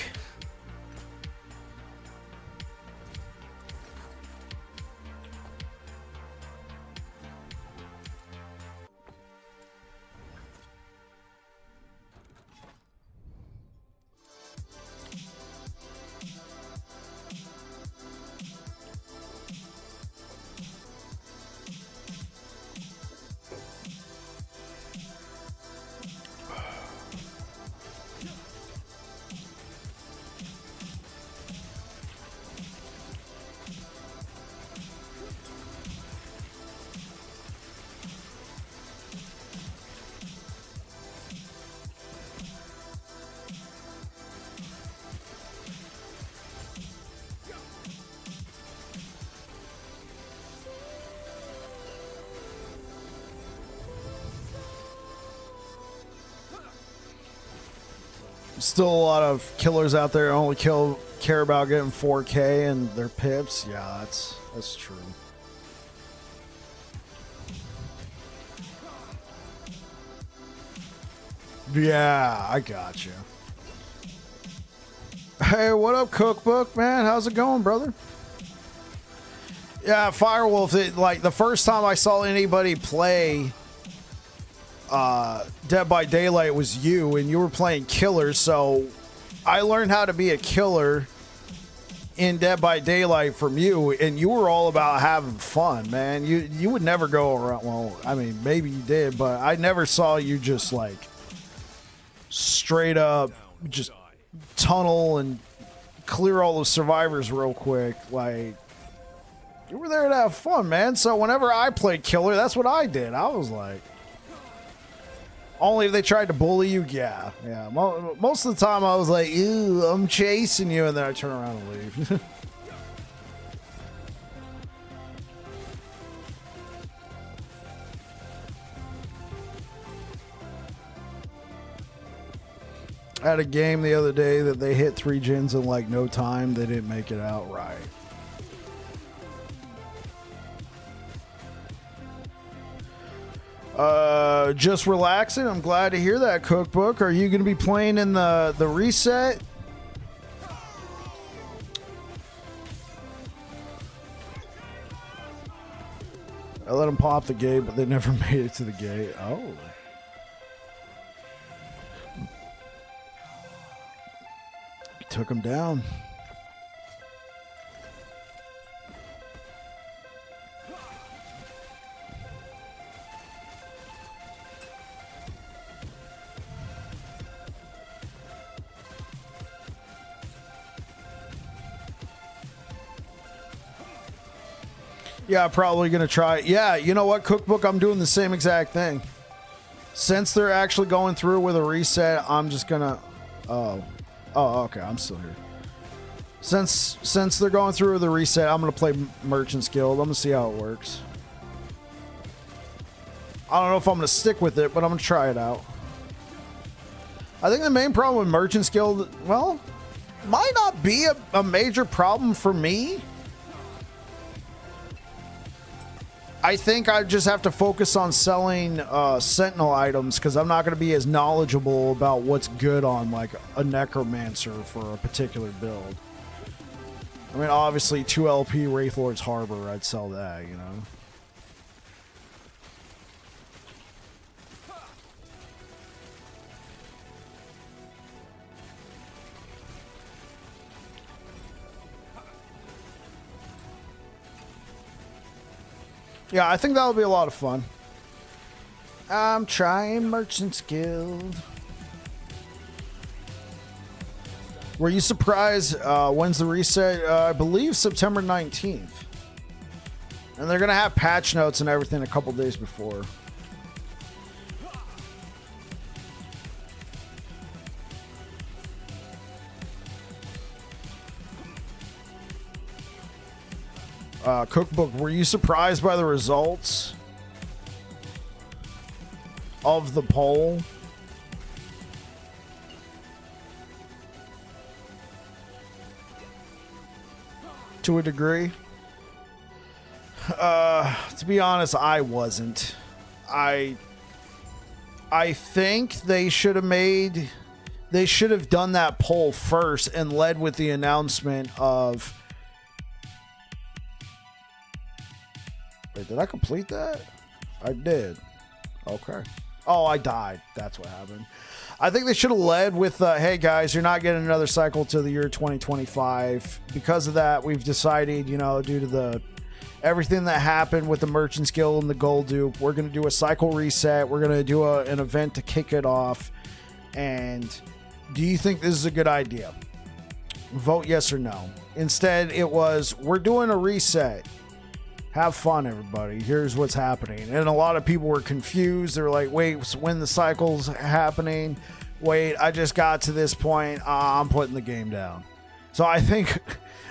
Still a lot of killers out there who only care about getting 4K and their pips. Yeah, that's true. Yeah, I got you. Hey, what up, Cookbook, man? How's it going, brother? Yeah, Firewolf, like the first time I saw anybody play Dead by Daylight was you, and you were playing killer, so I learned how to be a killer in Dead by Daylight from you, and you were all about having fun, man. You would never go around, well, I mean, maybe you did, but I never saw you just like straight up just tunnel and clear all the survivors real quick. Like, you were there to have fun, man. So whenever I played killer, that's what I did. I was like, only if they tried to bully you, yeah. Most of the time, I was like, ew, I'm chasing you, and then I turn around and leave. I had a game the other day that they hit 3 gens in like no time. They didn't make it out right. Just relaxing. I'm glad to hear that, Cookbook. Are you going to be playing in the reset? I let them pop the gate, but they never made it to the gate. Oh. Took him down. Yeah, probably going to try it. Yeah, you know what, Cookbook? I'm doing the same exact thing. Since they're actually going through with a reset, I'm just going to... Oh, okay, I'm still here. Since they're going through with the reset, I'm going to play Merchant's Guild. I'm going to see how it works. I don't know if I'm going to stick with it, but I'm going to try it out. I think the main problem with Merchant's Guild, well, might not be a major problem for me. I think I just have to focus on selling Sentinel items because I'm not going to be as knowledgeable about what's good on like a Necromancer for a particular build. I mean, obviously 2LP Wraithlord's Harbor, I'd sell that, you know. Yeah, I think that'll be a lot of fun. I'm trying Merchant's Guild. Were you surprised? When's the reset? I believe September 19th. And they're going to have patch notes and everything a couple days before. Cookbook, were you surprised by the results of the poll? To a degree. To be honest, I wasn't. I think they should have done that poll first and led with the announcement of. Wait, did I complete that? I did. Okay. Oh, I died. That's what happened. I think they should have led with, hey guys, you're not getting another cycle to the year 2025. Because of that, we've decided, you know, due to everything that happened with the Merchant's Guild and the Gold Dupe, we're going to do a cycle reset. We're going to do an event to kick it off. And do you think this is a good idea? Vote yes or no. Instead, it was, we're doing a reset. Have fun, everybody. Here's what's happening. And a lot of people were confused. They were like, wait, when the cycle's happening? Wait, I just got to this point. I'm putting the game down. So I think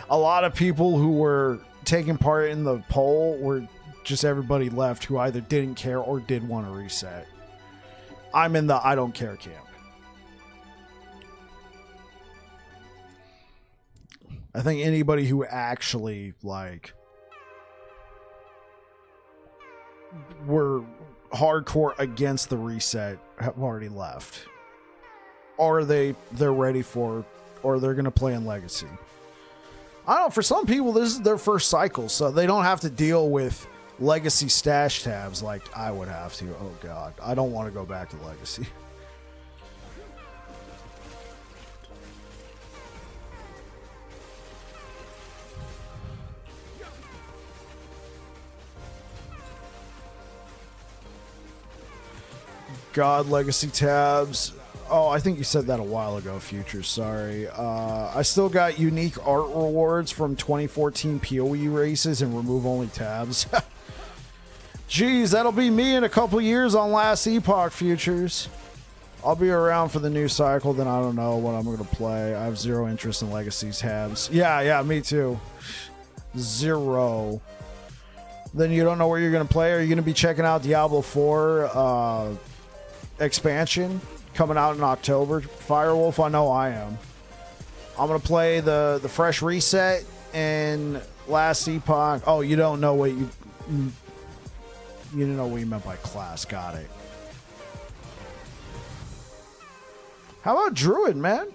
a lot of people who were taking part in the poll were just everybody left who either didn't care or did want to reset. I'm in the I don't care camp. I think anybody who actually, like, were hardcore against the reset have already left, or they're ready for, or they're gonna play in Legacy. I don't know, for some people this is their first cycle, so they don't have to deal with Legacy stash tabs like I would have to. Oh god, I don't want to go back to Legacy. God, Legacy tabs. Oh, I think you said that a while ago, Future. Sorry. I still got unique art rewards from 2014 PoE races and remove only tabs. Jeez, that'll be me in a couple years on Last Epoch, Futures. I'll be around for the new cycle, then I don't know what I'm going to play. I have zero interest in Legacy tabs. Yeah, me too. Zero. Then you don't know where you're going to play? Are you going to be checking out Diablo 4 expansion coming out in October? Firewolf, I know I am. I'm going to play the fresh reset and Last Epoch. Oh, you don't know what you didn't know what you meant by class. Got it. How about Druid, man?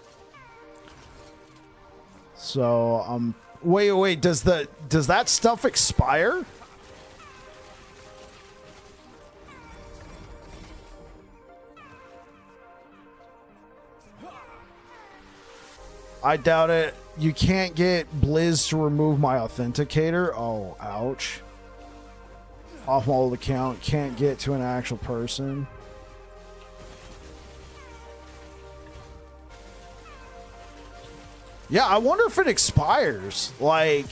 So, wait, does that stuff expire? I doubt it. You can't get Blizz to remove my authenticator. Oh, ouch. Off my old account. Can't get to an actual person. Yeah, I wonder if it expires. Like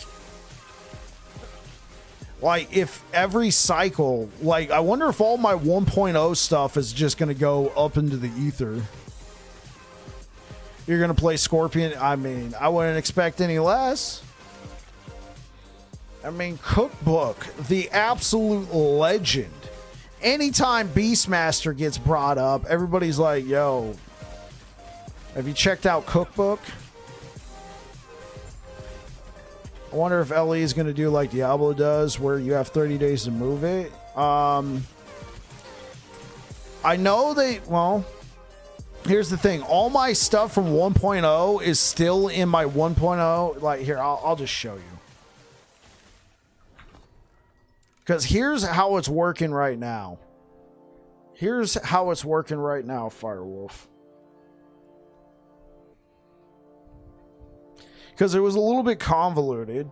if every cycle, like, I wonder if all my 1.0 stuff is just going to go up into the ether. You're going to play Scorpion. I mean, I wouldn't expect any less. I mean, Cookbook, the absolute legend. Anytime Beastmaster gets brought up, everybody's like, yo, have you checked out Cookbook? I wonder if LE is going to do like Diablo does, where you have 30 days to move it. I know well, here's the thing. All my stuff from 1.0 is still in my 1.0. Like, here, I'll just show you. Because here's how it's working right now. Here's how it's working right now, Firewolf. Because it was a little bit convoluted.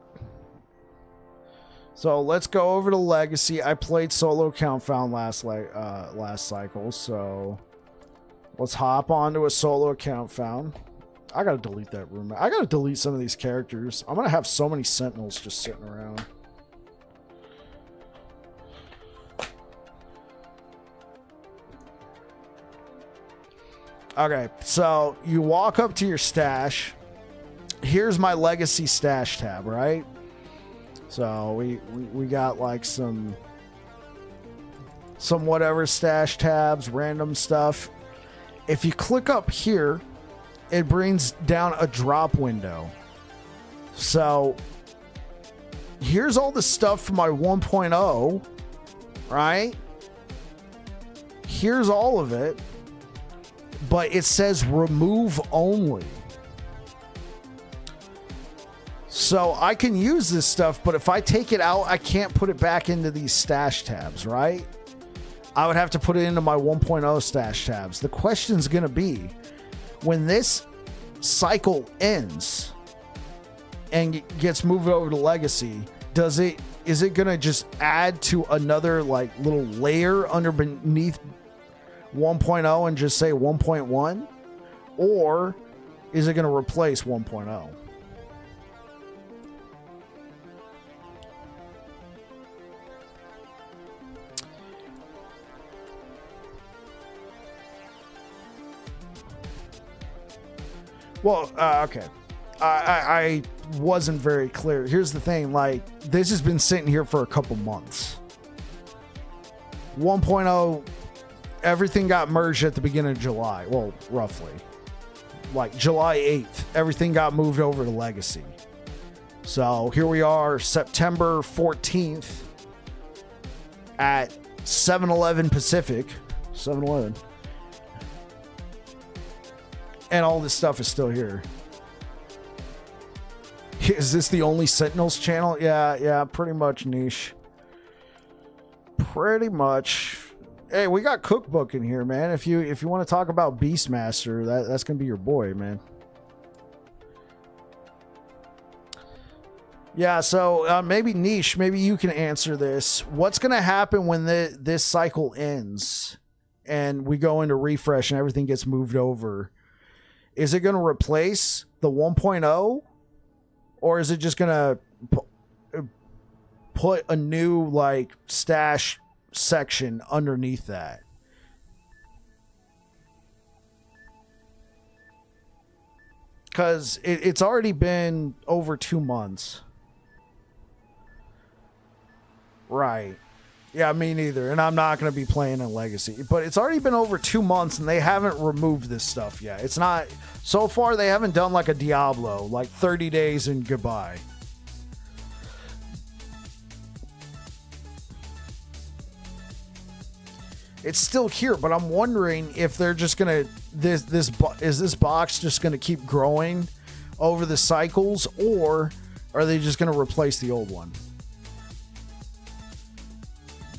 So let's go over to Legacy. I played solo count found last cycle, so let's hop onto a solo account found. I gotta delete that room. I gotta delete some of these characters. I'm gonna have so many sentinels just sitting around. Okay, so you walk up to your stash. Here's my Legacy stash tab, right? So we got like some whatever stash tabs, random stuff. If you click up here, it brings down a drop window. So here's all the stuff for my 1.0, right? Here's all of it, but it says remove only. So I can use this stuff, but if I take it out, I can't put it back into these stash tabs, right? I would have to put it into my 1.0 stash tabs. The question's going to be, when this cycle ends and gets moved over to Legacy, is it going to just add to another like little layer beneath 1.0 and just say 1.1? Or is it going to replace 1.0? Well, okay. I wasn't very clear. Here's the thing. Like, this has been sitting here for a couple months. 1.0, everything got merged at the beginning of July. Well, roughly. Like, July 8th, everything got moved over to Legacy. So, here we are, September 14th at 7-Eleven Pacific. 7-Eleven. And all this stuff is still here. Is this the only Sentinels channel? Yeah, pretty much, niche. Pretty much. Hey, we got Cookbook in here, man. If you want to talk about Beastmaster, that's gonna be your boy, man. Yeah, so maybe niche, maybe you can answer this. What's gonna happen when this cycle ends and we go into refresh and everything gets moved over? Is it going to replace the 1.0, or is it just going to put a new like stash section underneath that? Because it's already been over 2 months. Right. Yeah, me neither. And I'm not going to be playing in Legacy. But it's already been over 2 months and they haven't removed this stuff yet. It's not... So far, they haven't done like a Diablo. Like 30 days and goodbye. It's still here, but I'm wondering if they're just going to... Is this box just going to keep growing over the cycles? Or are they just going to replace the old one?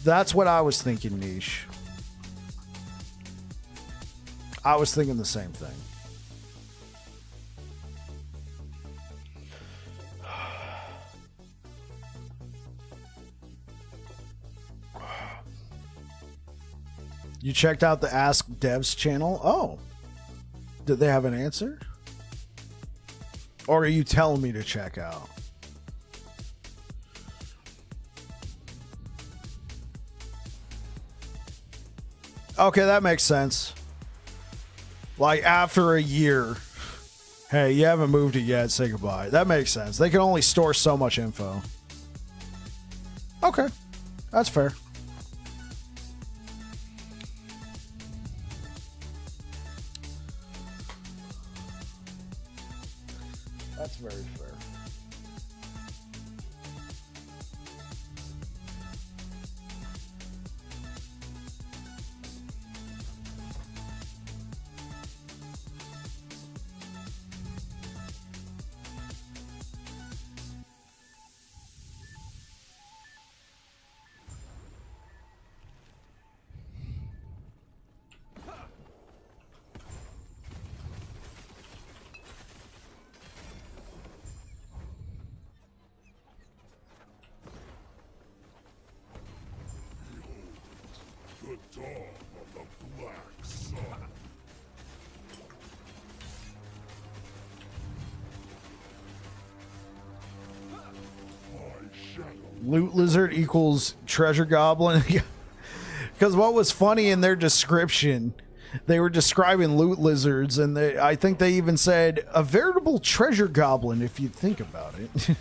That's what I was thinking, niche. I was thinking the same thing. You checked out the Ask Devs channel? Oh. Did they have an answer? Or are you telling me to check out? Okay, that makes sense. Like, after a year, hey, you haven't moved it yet, say goodbye. That makes sense. They can only store so much info. Okay, that's fair. That's very fair. Loot lizard equals treasure goblin. Because what was funny in their description, they were describing loot lizards, and I think they even said a veritable treasure goblin if you think about it.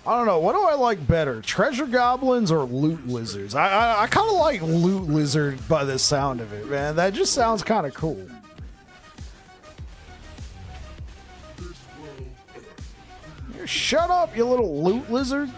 I don't know. What do I like better, treasure goblins or loot lizards? I kind of like loot lizard by the sound of it, man. That just sounds kind of cool. Shut up, you little loot lizard.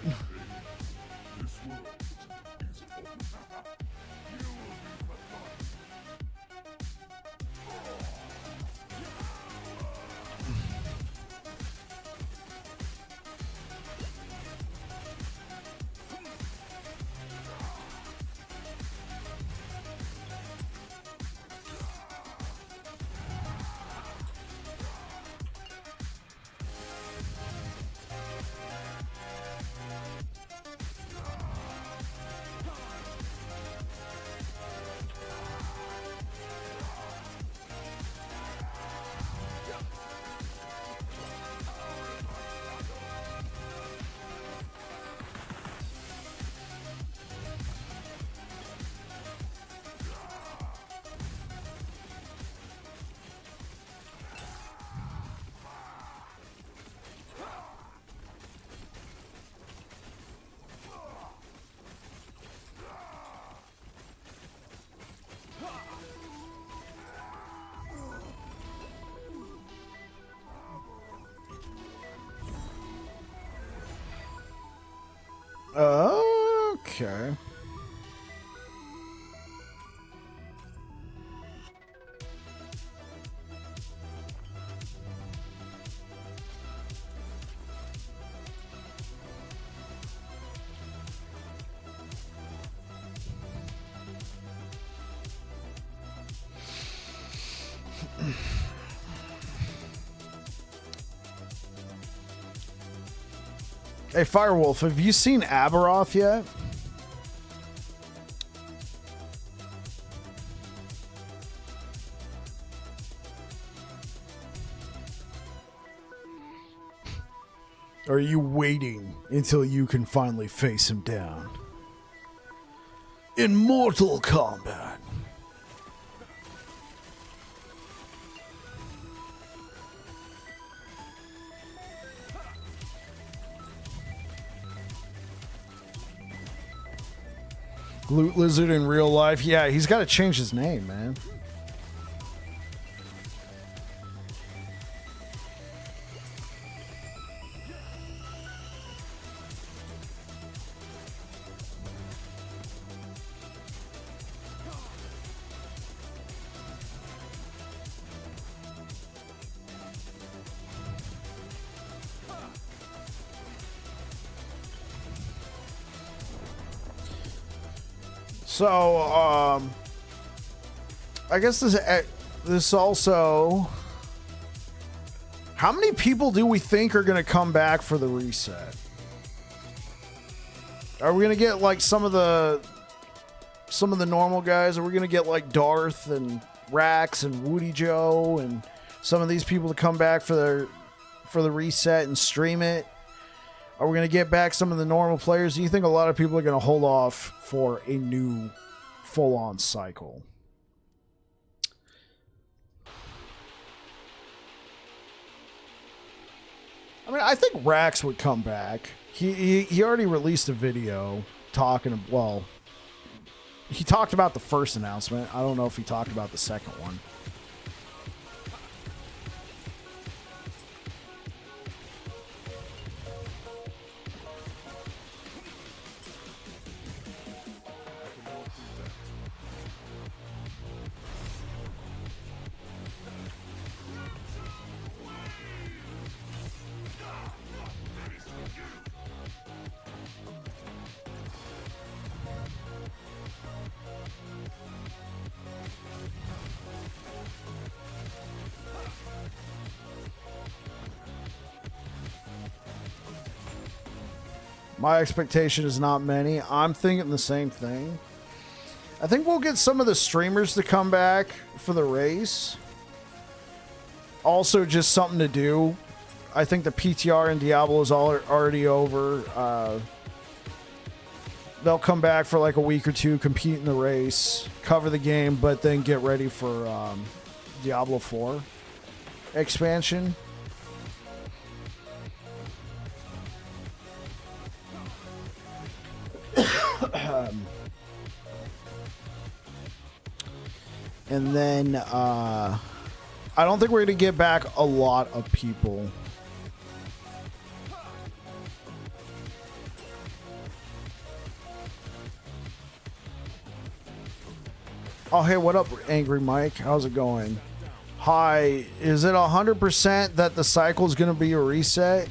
Okay. Hey, Firewolf, have you seen Aberoth yet? Or are you waiting until you can finally face him down? In Mortal Kombat. Loot Lizard in real life? Yeah, he's got to change his name, man. So, I guess this also... How many people do we think are going to come back for the reset? Are we going to get, like, some of the normal guys? Are we going to get, like, Darth and Rax and Woody Joe and some of these people to come back for the reset and stream it? Are we going to get back some of the normal players? Do you think a lot of people are going to hold off for a new full-on cycle? I mean, I think Rax would come back. He already released a video talking, well, he talked about the first announcement. I don't know if he talked about the second one. My expectation is not many. I'm thinking the same thing. I think we'll get some of the streamers to come back for the race. Also, just something to do. I think the PTR in Diablo is already over. They'll come back for like a week or two, compete in the race, cover the game, but then get ready for Diablo 4 expansion. And then I don't think we're going to get back a lot of people. Oh, hey, what up, Angry Mike? How's it going? Hi, is it 100% that the cycle is going to be a reset?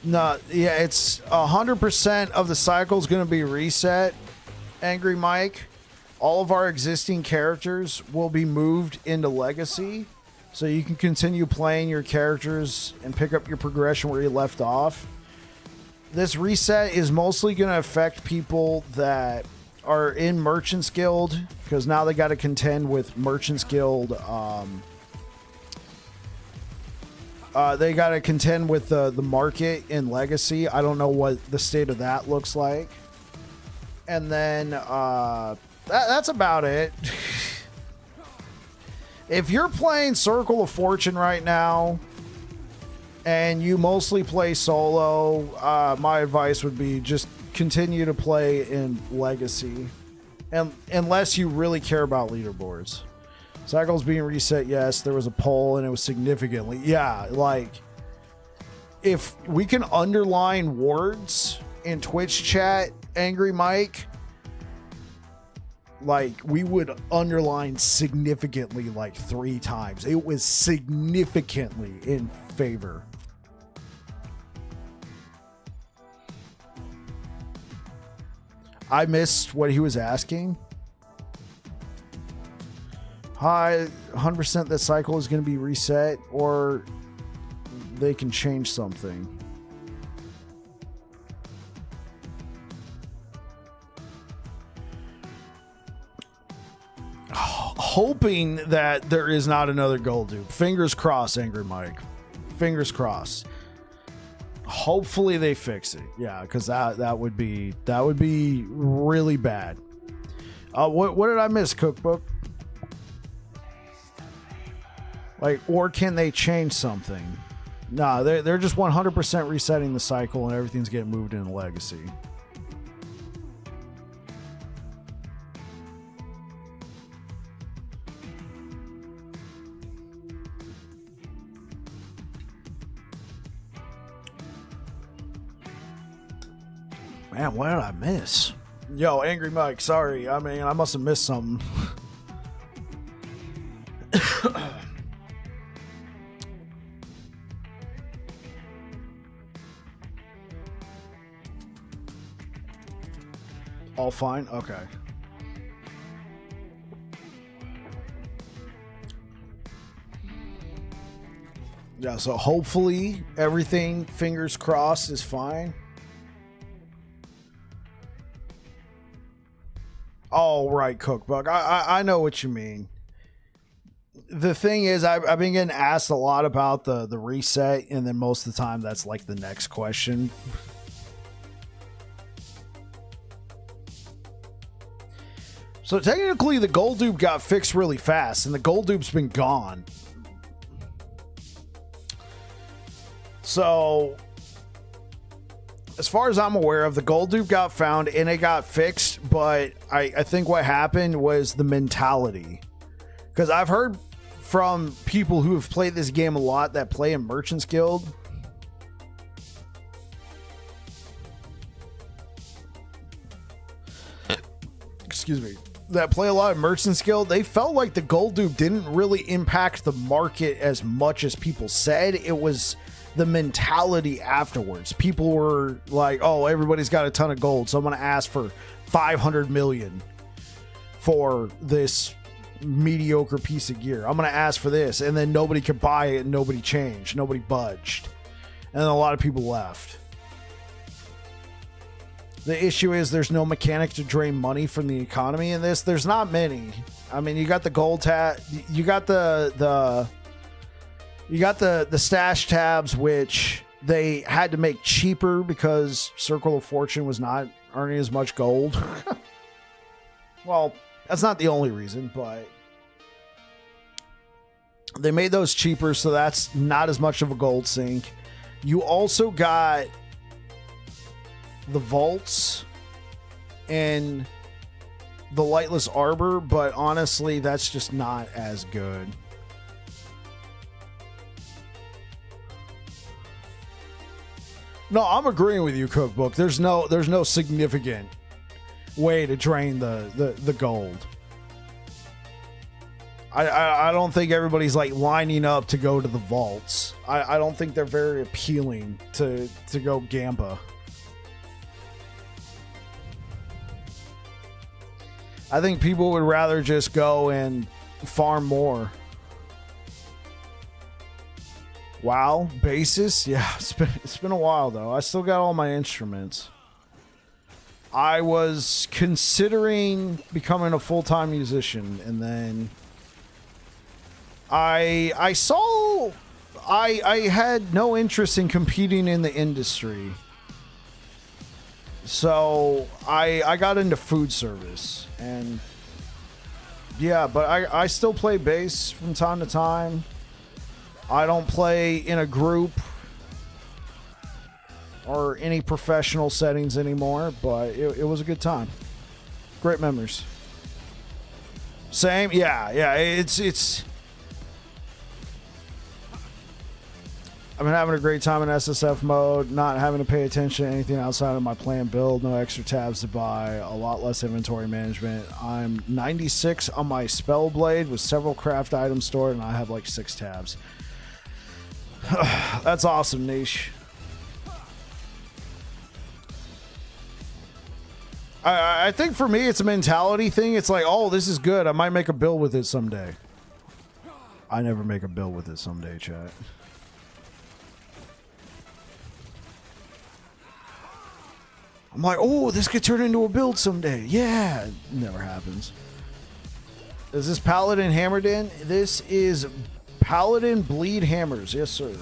No, yeah, it's 100% of the cycle is going to be reset, Angry Mike. All of our existing characters will be moved into Legacy, so you can continue playing your characters and pick up your progression where you left off. This reset is mostly going to affect people that are in Merchant's Guild, because now they got to contend with Merchant's Guild. They got to contend with the market in Legacy. I don't know what the state of that looks like. And then that's about it. If you're playing Circle of Fortune right now and you mostly play solo, my advice would be just continue to play in Legacy, and unless you really care about leaderboards. Cycles being reset, yes. There was a poll and it was significantly, yeah. Like, if we can underline words in Twitch chat, Angry Mike, like, we would underline significantly like 3 times. It was significantly in favor. I missed what he was asking. Hi, 100% that cycle is going to be reset, or they can change something. Hoping that there is not another gold dupe. Fingers crossed, Angry Mike. Fingers crossed. Hopefully they fix it. Yeah, because that would be really bad. What did I miss, Cookbook? Like, or can they change something? Nah, they're just 100% resetting the cycle and everything's getting moved into Legacy. Man, what did I miss? Yo, Angry Mike, sorry. I mean, I must have missed something. All fine? Okay. Yeah, so hopefully everything, fingers crossed, is fine. Oh, right, Cookbook. I know what you mean. The thing is, I've been getting asked a lot about the reset, and then most of the time that's like the next question. So technically the gold dupe got fixed really fast, and the gold dupe's been gone. So as far as I'm aware of, the gold dupe got found and it got fixed, but I think what happened was the mentality. Because I've heard from people who have played this game a lot that play in Merchant's Guild. Excuse me. That play a lot of Merchant's Guild, they felt like the gold dupe didn't really impact the market as much as people said. It was the mentality afterwards. People were like, oh, everybody's got a ton of gold, so I'm going to ask for 500 million for this mediocre piece of gear. I'm going to ask for this, and then nobody could buy it, and nobody changed, nobody budged, and then a lot of people left. The issue is there's no mechanic to drain money from the economy in this. There's not many. I mean, you got the gold tab, you got the stash tabs, which they had to make cheaper because Circle of Fortune was not earning as much gold. Well, that's not the only reason, but they made those cheaper, so that's not as much of a gold sink. You also got the vaults, in the Lightless Arbor, but honestly, that's just not as good. No, I'm agreeing with you, Cookbook. There's no significant way to drain the gold. I don't think everybody's like lining up to go to the vaults. I don't think they're very appealing to go Gamba. I think people would rather just go and farm more. WoW basis? Yeah, it's been a while though. I still got all my instruments. I was considering becoming a full-time musician, and then I had no interest in competing in the industry. So I got into food service, and yeah, but I still play bass from time to time. I don't play in a group or any professional settings anymore, but it was a good time. Great memories. Same, yeah, it's I've been having a great time in SSF mode, not having to pay attention to anything outside of my planned build, no extra tabs to buy, a lot less inventory management. I'm 96 on my spell blade with several craft items stored, and I have like 6 tabs. That's awesome, Niche. I think for me, it's a mentality thing. It's like, oh, this is good. I might make a build with it someday. I never make a build with it someday, chat. I'm like, oh, this could turn into a build someday. Yeah, it never happens. Is this Paladin hammered in? This is Paladin Bleed Hammers. Yes, sir.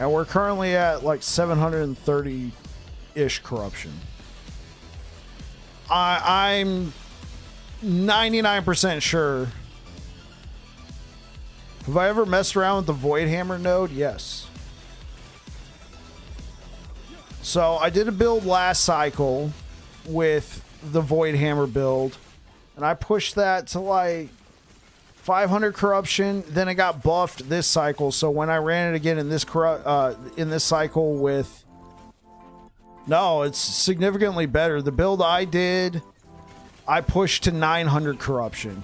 And we're currently at like 730-ish corruption. I'm 99% sure. Have I ever messed around with the Void Hammer node? Yes. So I did a build last cycle with the Void Hammer build, and I pushed that to like 500 corruption. Then it got buffed this cycle. So when I ran it again in this cycle with, no, it's significantly better. The build I did, I pushed to 900 corruption.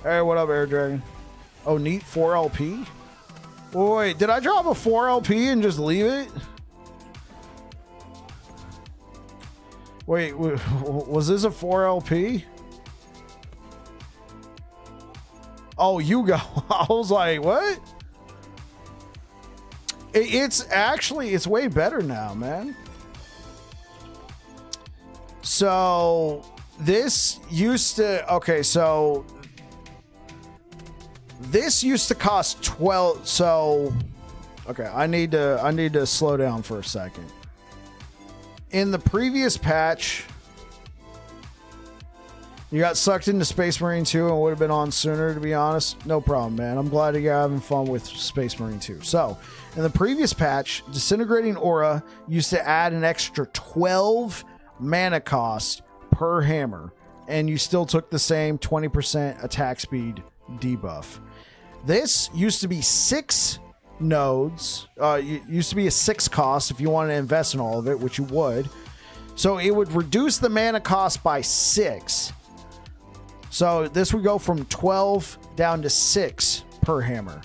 Hey, what up, Air Dragon? Oh, neat, 4 LP? Wait, did I drop a 4 LP and just leave it? Wait, was this a 4 LP? Oh, you go. I was like, what? It's actually, it's way better now, man. So this used to, okay, so this used to cost 12. So, okay, I need to slow down for a second. In the previous patch, you got sucked into Space Marine 2 and would have been on sooner, to be honest. No problem, man. I'm glad you're having fun with Space Marine 2. So, in the previous patch, Disintegrating Aura used to add an extra 12 mana cost per hammer, and you still took the same 20% attack speed debuff. This used to be 6 nodes. Used to be a 6 cost if you wanted to invest in all of it, which you would. So it would reduce the mana cost by 6. So this would go from 12 down to 6 per hammer.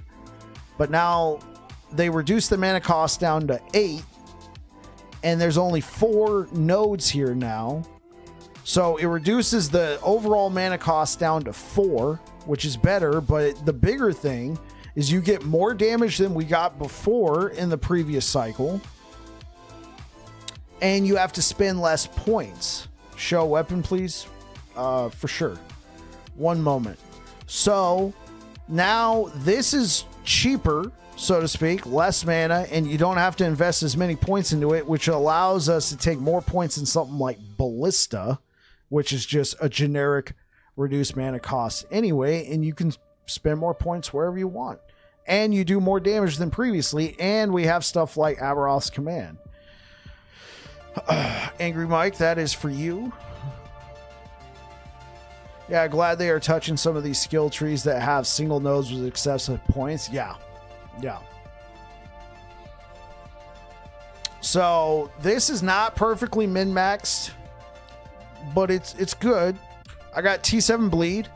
But now they reduced the mana cost down to 8. And there's only 4 nodes here now. So it reduces the overall mana cost down to 4, which is better. But the bigger thing is you get more damage than we got before in the previous cycle. And you have to spend less points. Show weapon, please. For sure. One moment. So now this is cheaper. so to speak, less mana, and you don't have to invest as many points into it, which allows us to take more points in something like Ballista, which is just a generic reduced mana cost anyway, and you can spend more points wherever you want. And you do more damage than previously, and we have stuff like Avaroth's Command. Angry Mike, that is for you. Yeah, glad they are touching some of these skill trees that have single nodes with excessive points. Yeah. So this is not perfectly min-maxed, but it's good. I got T7 bleed.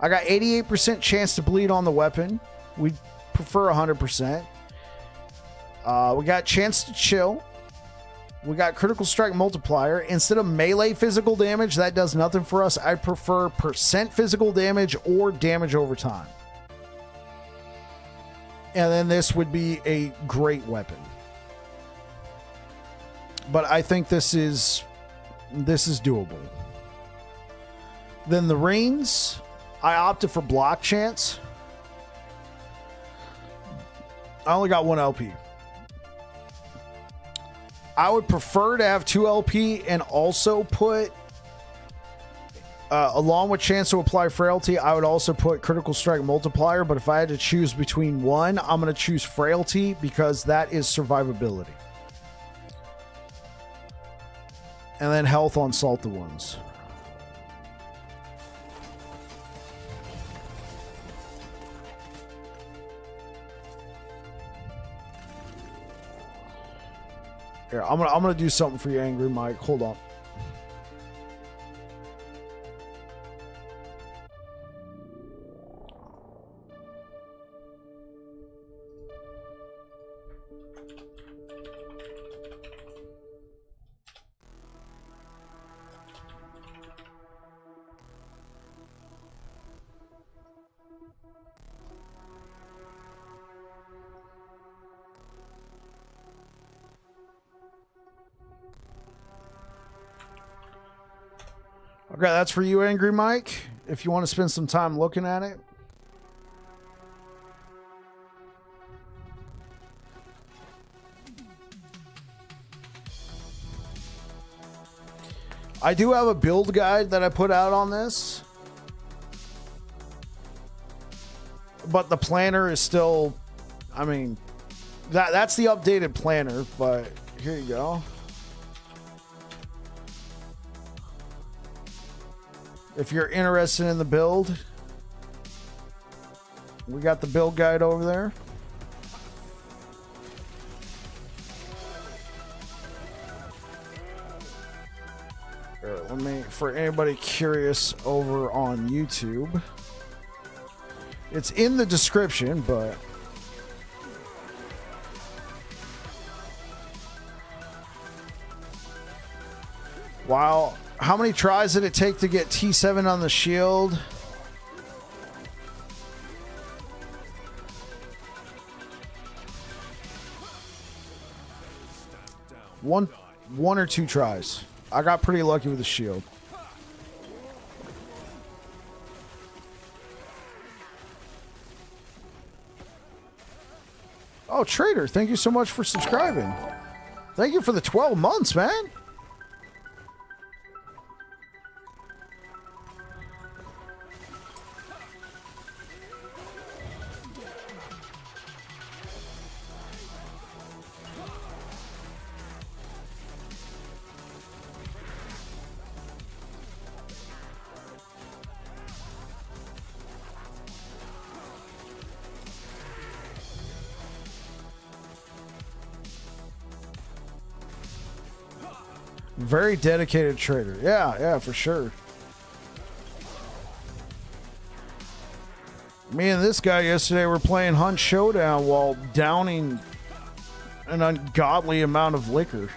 I got 88% chance to bleed on the weapon. We prefer 100%. We got chance to chill. We got critical strike multiplier. Instead of melee physical damage, that does nothing for us. I prefer percent physical damage or damage over time. And then this would be a great weapon. But I think this is doable. Then the reins, I opted for block chance. I only got 1 LP. I would prefer to have 2 LP and also put, along with chance to apply frailty, I would also put critical strike multiplier. But if I had to choose between one, I'm going to choose frailty because that is survivability. And then health on salted ones. Here, I'm gonna do something for you, Angry Mike. Hold on. Okay, that's for you, Angry Mike, if you want to spend some time looking at it. I do have a build guide that I put out on this, but the planner is still, I mean, that's the updated planner, but here you go. If you're interested in the build, we got the build guide over there. Here, let me, for anybody curious over on YouTube, it's in the description, but wow. How many tries did it take to get T7 on the shield? One or two tries. I got pretty lucky with the shield. Oh, Trader, thank you so much for subscribing. Thank you for the 12 months, man. Very dedicated trader. Yeah, for sure. Me and this guy yesterday were playing Hunt Showdown while downing an ungodly amount of liquor.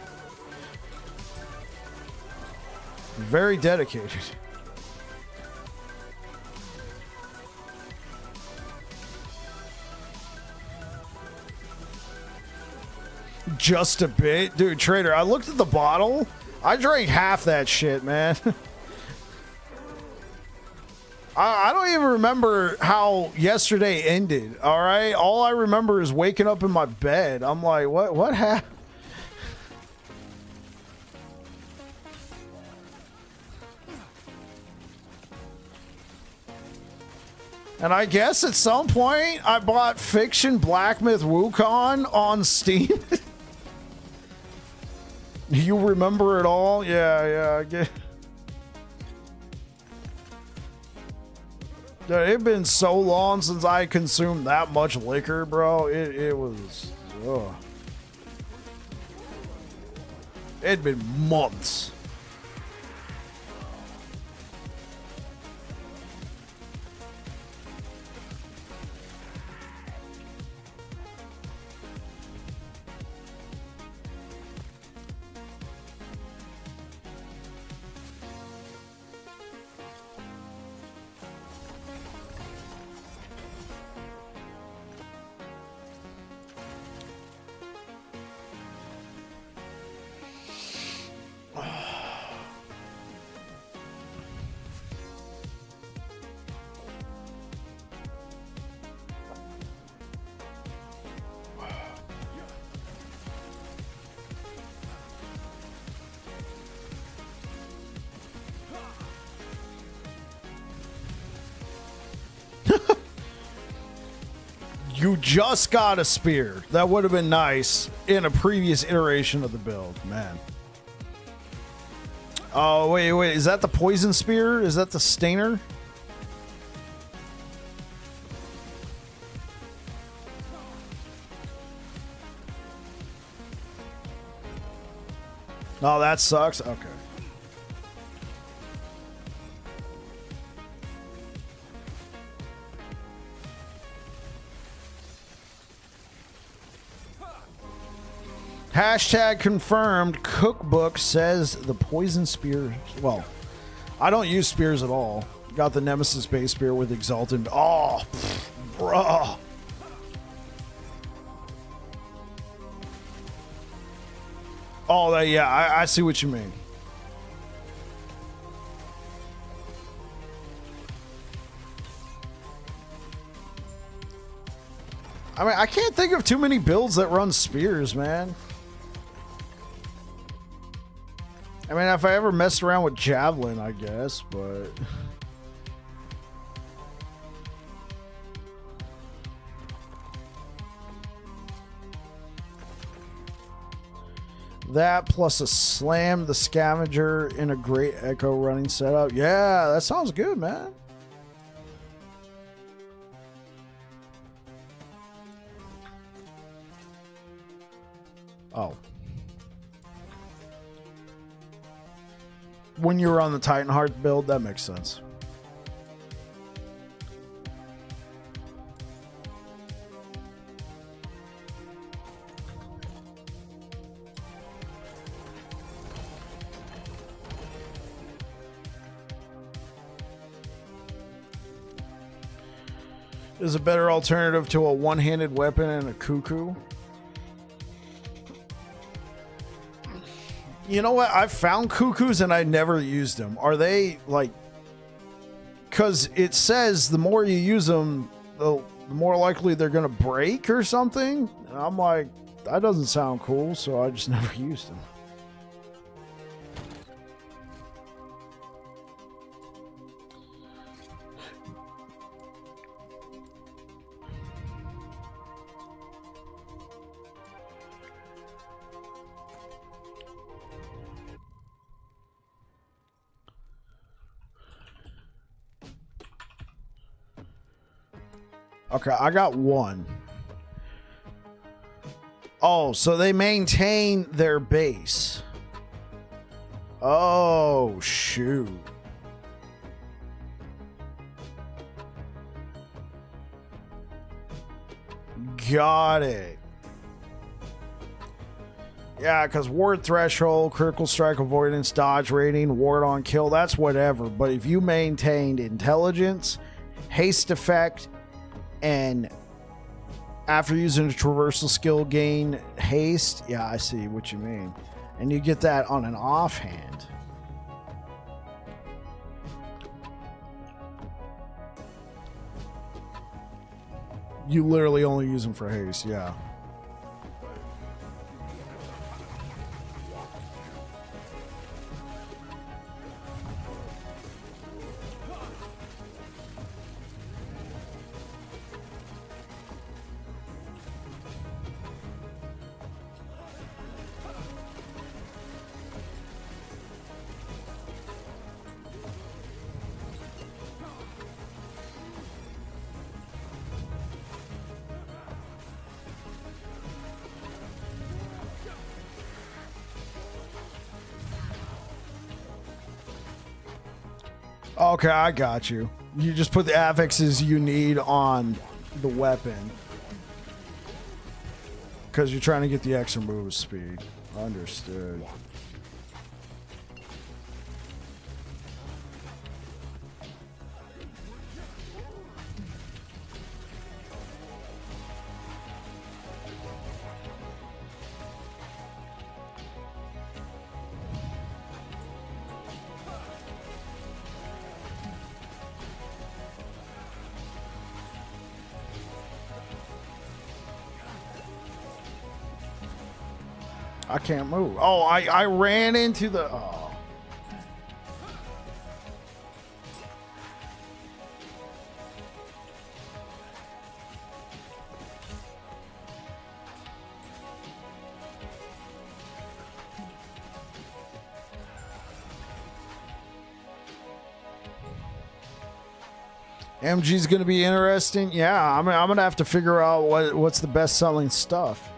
Very dedicated. Just a bit. Dude, Trader, I looked at the bottle. I drank half that shit, man. I don't even remember how yesterday ended. All right, all I remember is waking up in my bed. I'm like, what happened? And I guess at some point I bought Fiction Black Myth Wukong on Steam. You remember it all? Yeah, I get. Dude, it'd been so long since I consumed that much liquor, bro. It was. Ugh. It'd been months. You just got a spear. That would have been nice in a previous iteration of the build, man. Oh, wait. Is that the poison spear? Is that the stainer? Oh, that sucks. Okay. Hashtag confirmed. Cookbook says the poison spear. Well, I don't use spears at all. Got the Nemesis base spear with Exalted. Oh, bruh. Oh, yeah, I see what you mean. I mean, I can't think of too many builds that run spears, man. I mean, if I ever messed around with Javelin, I guess, but... That plus a Slam the Scavenger in a great Echo running setup. Yeah, that sounds good, man. Oh. When you were on the Titanheart build, that makes sense. Is a better alternative to a one-handed weapon and a cuckoo. You know what? I've found cuckoos and I never used them. Are they like... Because it says the more you use them, the more likely they're going to break or something. And I'm like, that doesn't sound cool, so I just never used them. Okay, I got one. Oh, so they maintain their base. Oh, shoot. Got it. Yeah, because ward threshold, critical strike avoidance, dodge rating, ward on kill, that's whatever. But if you maintained intelligence, haste effect, and after using a traversal skill gain haste, yeah, I see what you mean. And you get that on an offhand. You literally only use them for haste, yeah. Okay, I got you. You just put the affixes you need on the weapon. Because you're trying to get the extra move speed. Understood. I can't move. Oh, I ran into the... Oh. MG's going to be interesting. Yeah, I'm going to have to figure out what's the best selling stuff.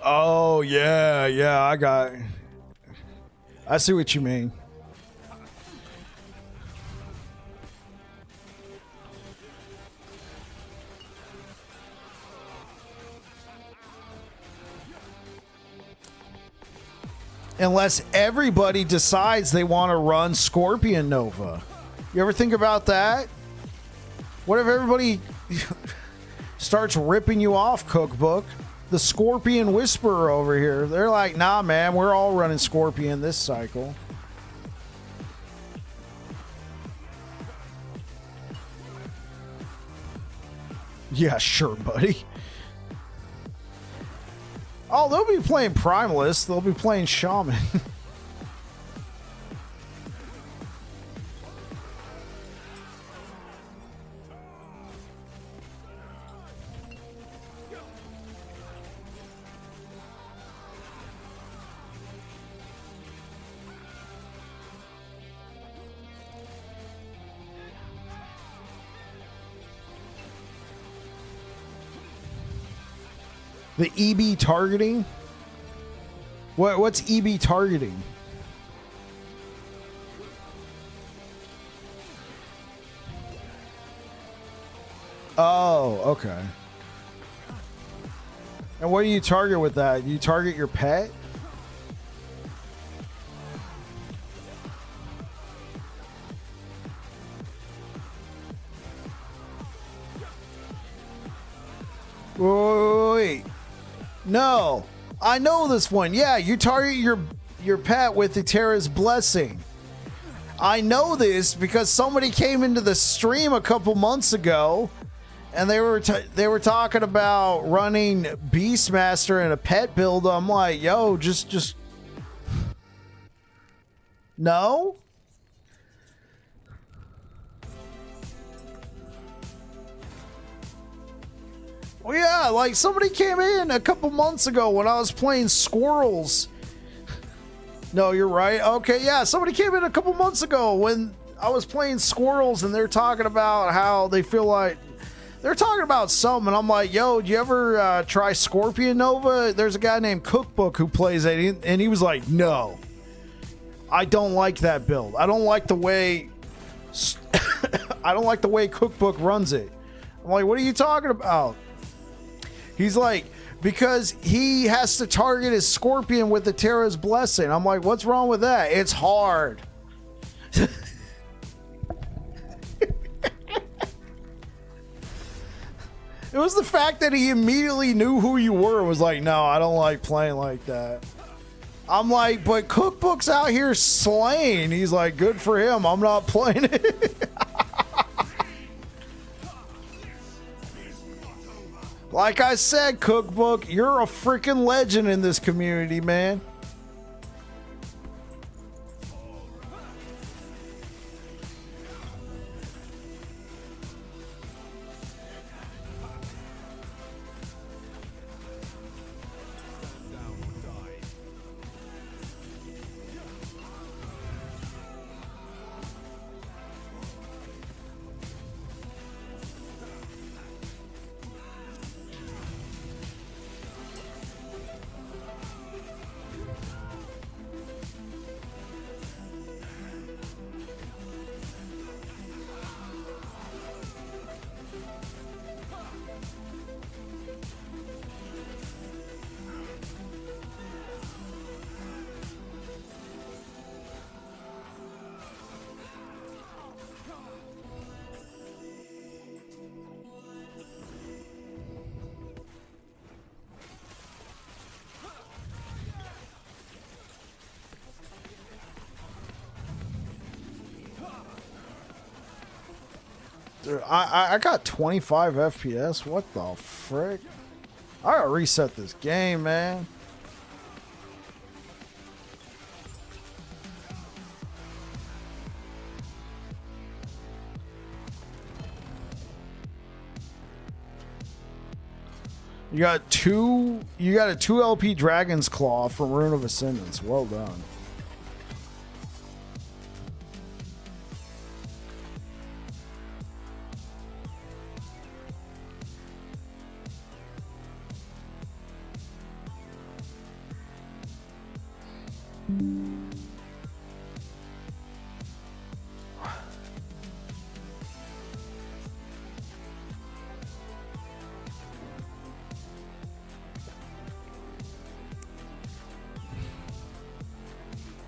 Oh, yeah, I see what you mean. Unless everybody decides they want to run Scorpion Nova. You ever think about that? What if everybody starts ripping you off, Cookbook? The Scorpion Whisperer over here. They're like, nah, man, we're all running Scorpion this cycle. Yeah, sure, buddy. Oh, they'll be playing Primalist. They'll be playing Shaman. The EB targeting? What's EB targeting? Oh, okay. And what do you target with that? You target your pet? Wait. No. I know this one. Yeah, you target your pet with the Terra's Blessing. I know this because somebody came into the stream a couple months ago and they were talking about running Beastmaster in a pet build. I'm like, yo, just no. Well, yeah, like somebody came in a couple months ago when I was playing Squirrels. No, you're right. Okay, yeah, somebody came in a couple months ago when I was playing Squirrels and they're talking about how they feel like they're talking about something. And I'm like, yo, do you ever try Scorpion Nova? There's a guy named Cookbook who plays it, and he was like, no, I don't like that build. I don't like the way Cookbook runs it. I'm like, what are you talking about? He's like, because he has to target his scorpion with the Terra's Blessing. I'm like, what's wrong with that? It's hard. It was the fact that he immediately knew who you were and was like, no, I don't like playing like that. I'm like, but Cookbook's out here slaying. He's like, good for him. I'm not playing it. Like I said, Cookbook, you're a freaking legend in this community, man. Dude, I got 25 FPS. What the frick? I gotta reset this game, man. You got a 2 LP Dragon's Claw from Rune of Ascendance. Well done.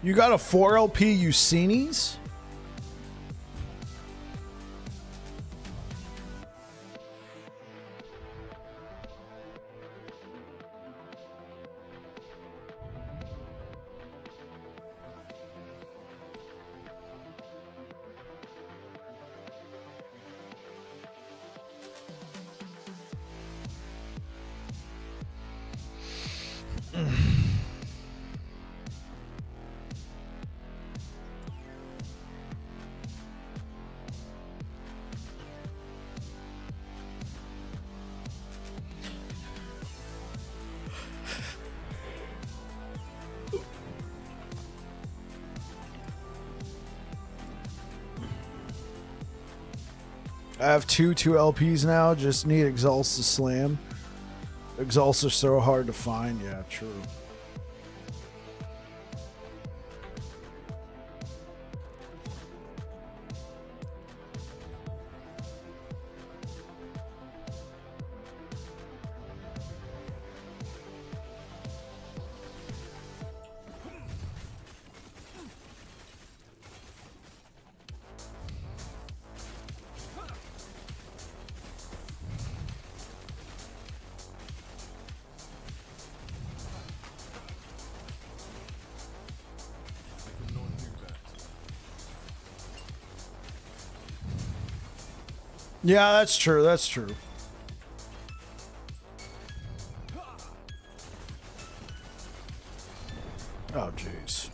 You got a 4 LP Ucini's? I have two LPs now. Just need Exalts to slam. Exalts are so hard to find. Yeah, true. Yeah, that's true. That's true. Oh, jeez.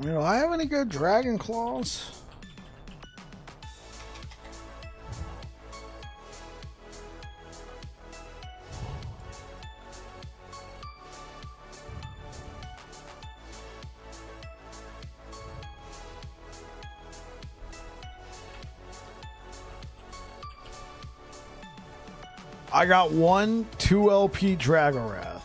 Do I have any good Dragon Claws? I got 2 LP Dragorath.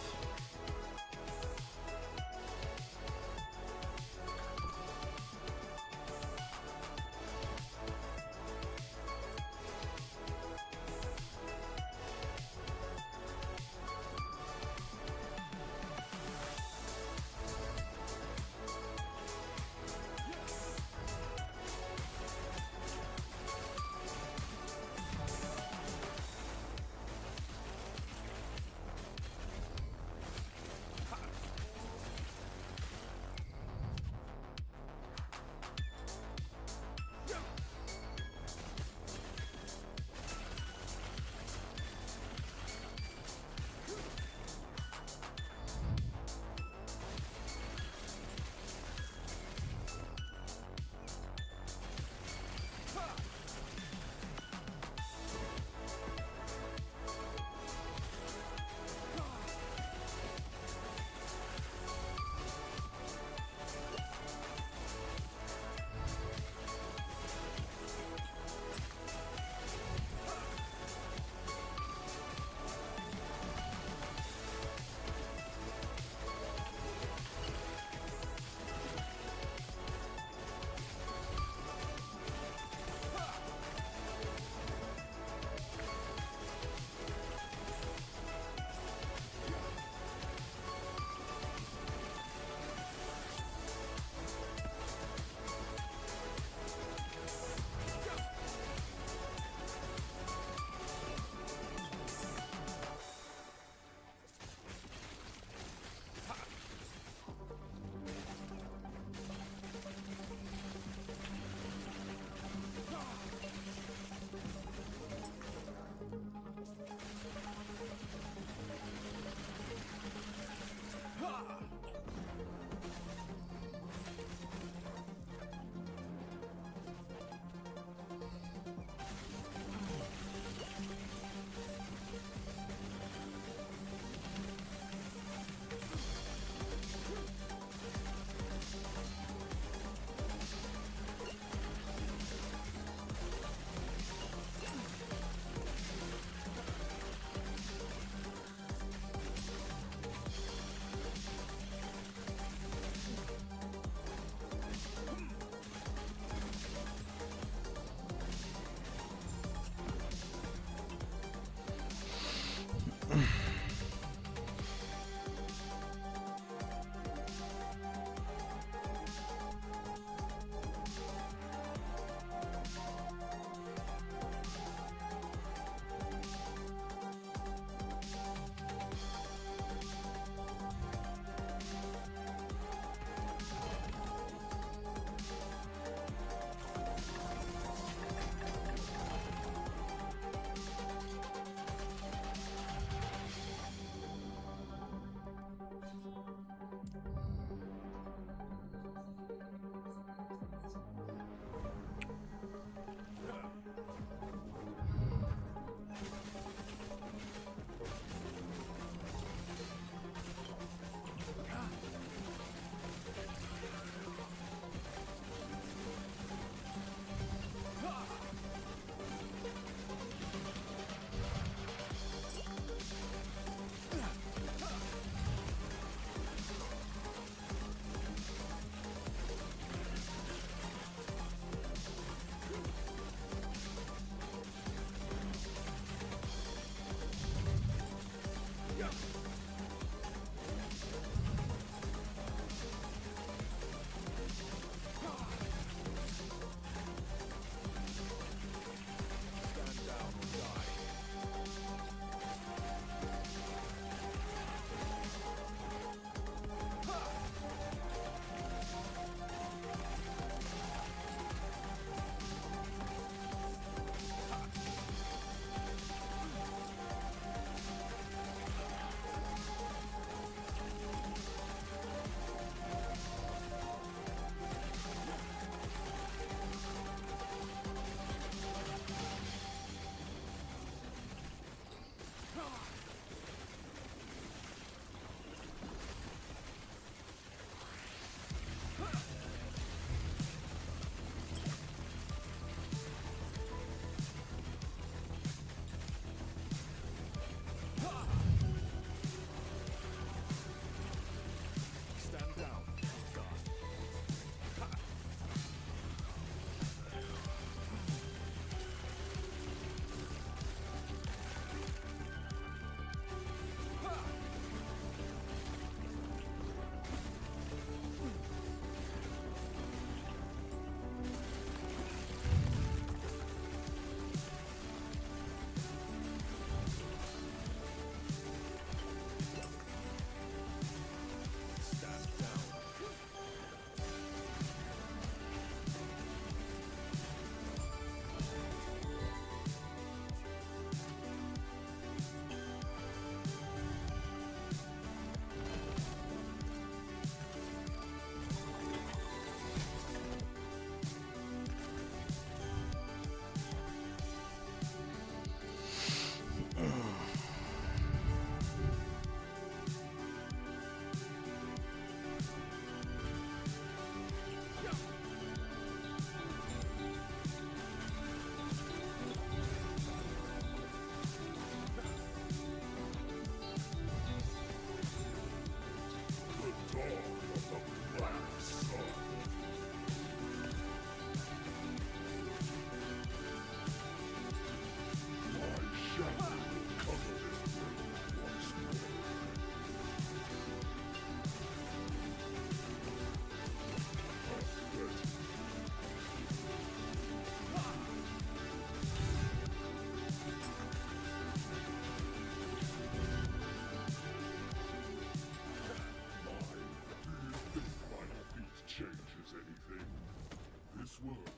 world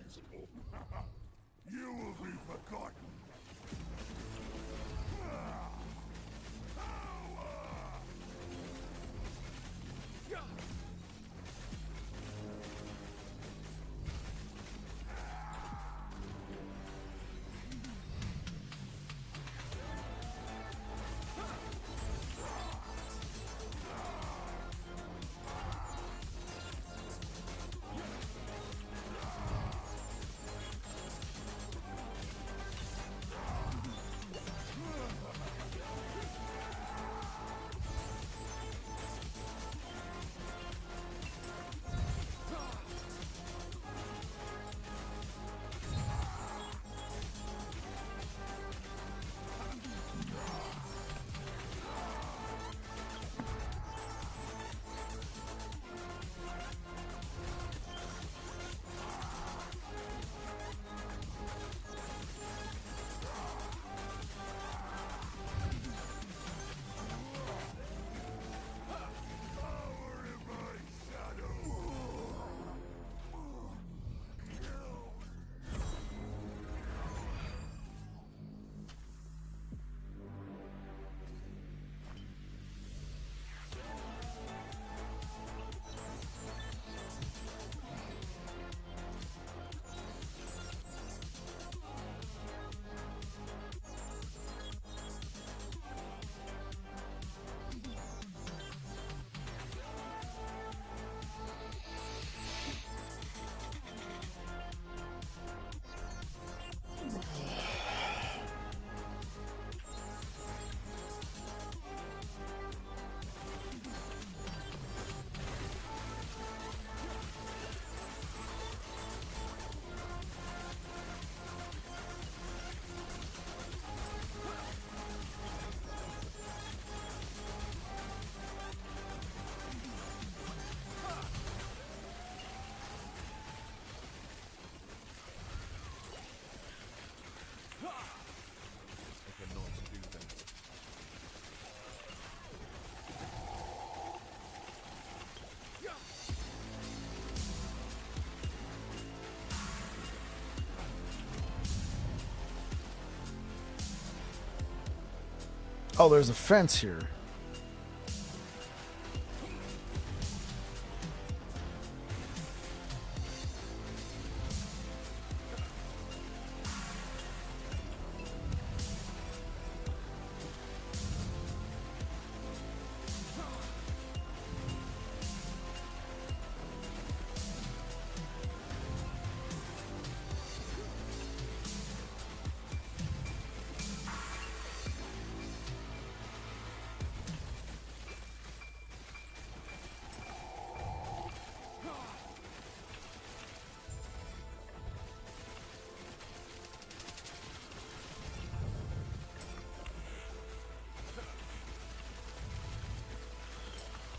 is over. You will be forgotten.
Oh, there's a fence here.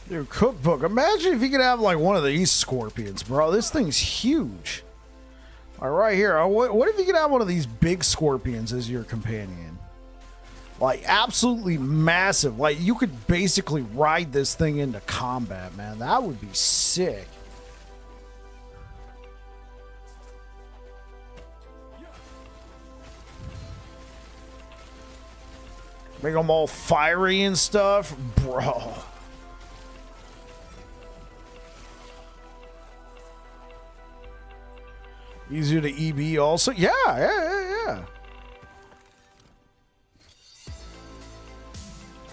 Dude, cookbook. Imagine if you could have like one of these scorpions, bro. This thing's huge. All right, right here. What if you could have one of these big scorpions as your companion? Like absolutely massive. Like you could basically ride this thing into combat, man. That would be sick. Make them all fiery and stuff, bro. Easier to EB also. Yeah.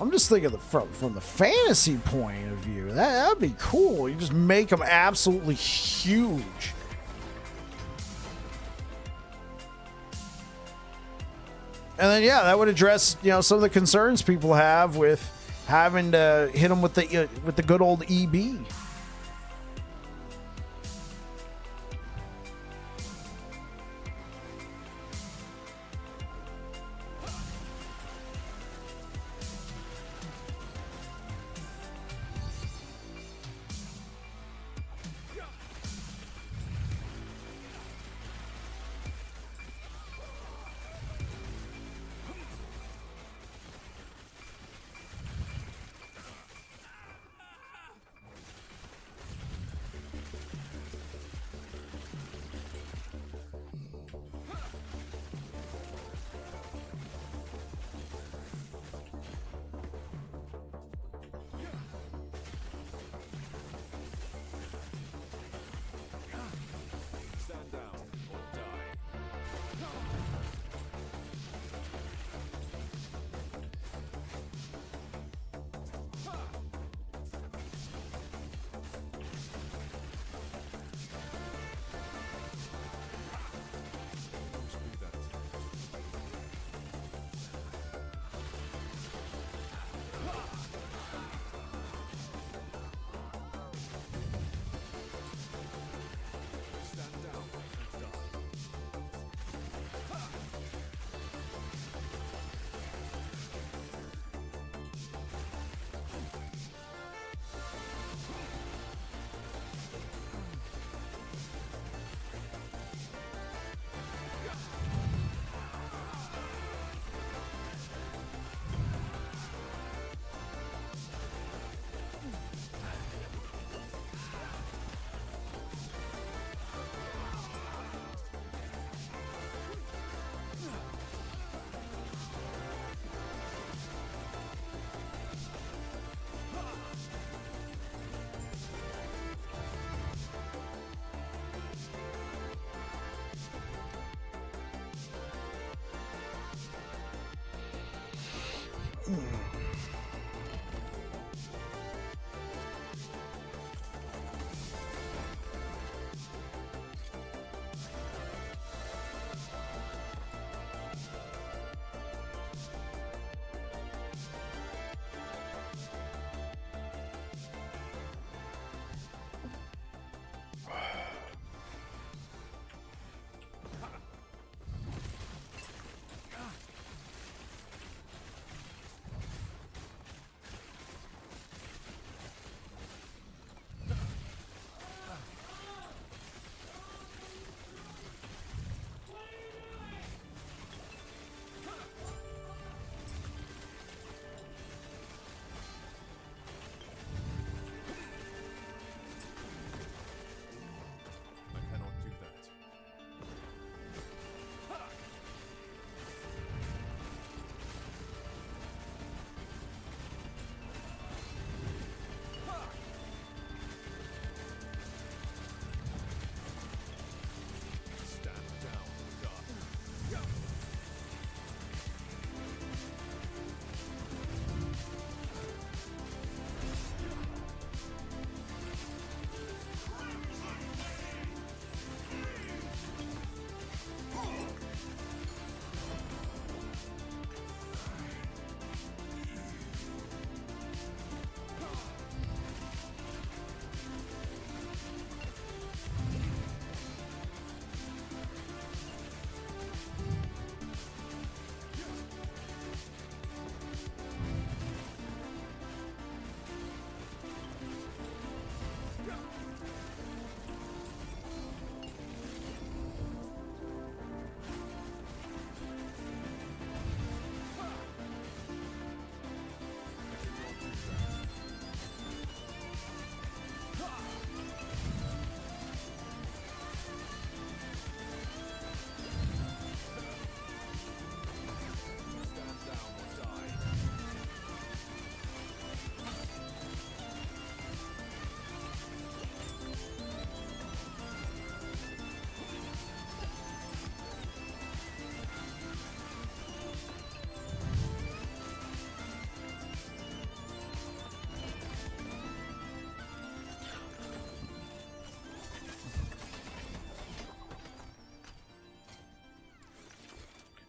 I'm just thinking from the fantasy point of view. That'd be cool. You just make them absolutely huge. And then yeah, that would address some of the concerns people have with having to hit them with the good old EB.